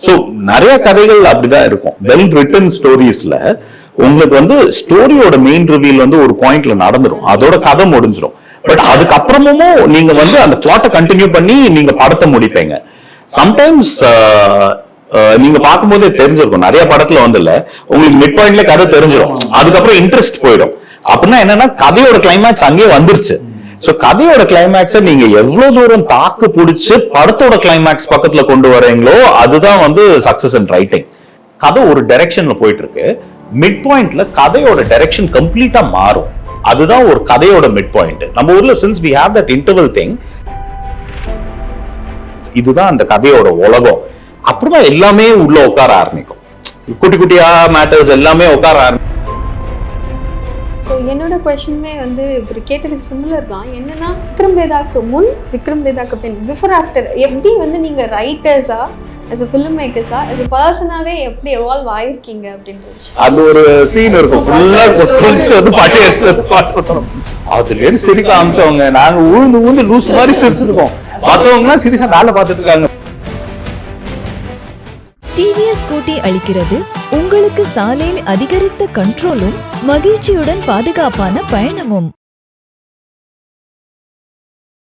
சோ நிறைய கதைகள் அப்படிதான் இருக்கும். வெல் ரிட்டன் ஸ்டோரிஸ்ல உங்களுக்கு வந்து ஸ்டோரியோட மெயின் ரிவீல் வந்து ஒரு பாயிண்ட்ல நடந்துரும், அதோட கதை முடிஞ்சிடும். பட் அதுக்கப்புறமும் நீங்க வந்து அந்த பிளாட்டை கண்டினியூ பண்ணி நீங்க படத்தை முடிப்பீங்க. சம்டைம்ஸ் நீங்க பார்க்கும்போதே தெரிஞ்சிருக்கும் நிறைய படத்துல வந்து இல்ல உங்களுக்கு மிட் பாயிண்ட்ல கதை தெரிஞ்சிடும், அதுக்கப்புறம் இன்ட்ரெஸ்ட் போயிடும். அப்படின்னா என்னன்னா கதையோட கிளைமேக்ஸ் அங்கேயே வந்துருச்சு. சோ கதையோட கிளைமேக்ஸ நீங்க எவ்வளவு தூரம் தாக்கு பிடிச்சு படத்தோட கிளைமேக்ஸ் பக்கத்துல கொண்டு வரீங்களோ அதுதான் வந்து சக்சஸ் இன் ரைட்டிங். கதை ஒரு டைரக்ஷன்ல போயிட்டு இருக்கு, மிட் பாயிண்ட்ல கதையோட டைரக்ஷன் கம்ப்ளீட்டா மாறும். அதுதான் ஒரு கதையோட மிட் பாயிண்ட். நம்ம ஊர்ல since we have that interval thing, இதுதான் அந்த கதையோட உலகம். அப்புறமா எல்லாமே உள்ள உட்கார ஆரம்பிக்கும், குட்டி குட்டியா மேட்டர்ஸ் எல்லாமே உட்கார ஆரம்பிக்கும். என்னோட கொஸ்டினுமே வந்து இப்படி கேட்டதுக்கு சிமிலர் தான். என்னன்னா விக்ரம் வேதாக்கு முன், விக்ரம் வேதாக்கு பின், பிஃபோர் ஆஃப்டர் எப்படி வந்து நீங்க ரைட்டர்ஸா, as a filmmakers-ஆ, as a person-ஆவே எப்படி எவால்வ் ஆயிருக்கீங்க அப்படின்றது. அது ஒரு சீன் இருக்கும், ஃபுல்லா வந்து பாட்டு அதுல சிரிக்க ஆரம்பிச்சவங்க நாங்க ஊந்து ஊந்து லூஸ் மாதிரி சிரிச்சிருக்கோம், பார்த்தவங்க சீரியஸா வேலை பார்த்துட்டு இருக்காங்க. டிவிஎஸ் ஸ்கூட்டி அளிக்கிறது உங்களுக்கு சாலையில் அதிகரித்த கண்ட்ரோலும் மகிழ்ச்சியுடன் பாதுகாப்பான பயணமும்.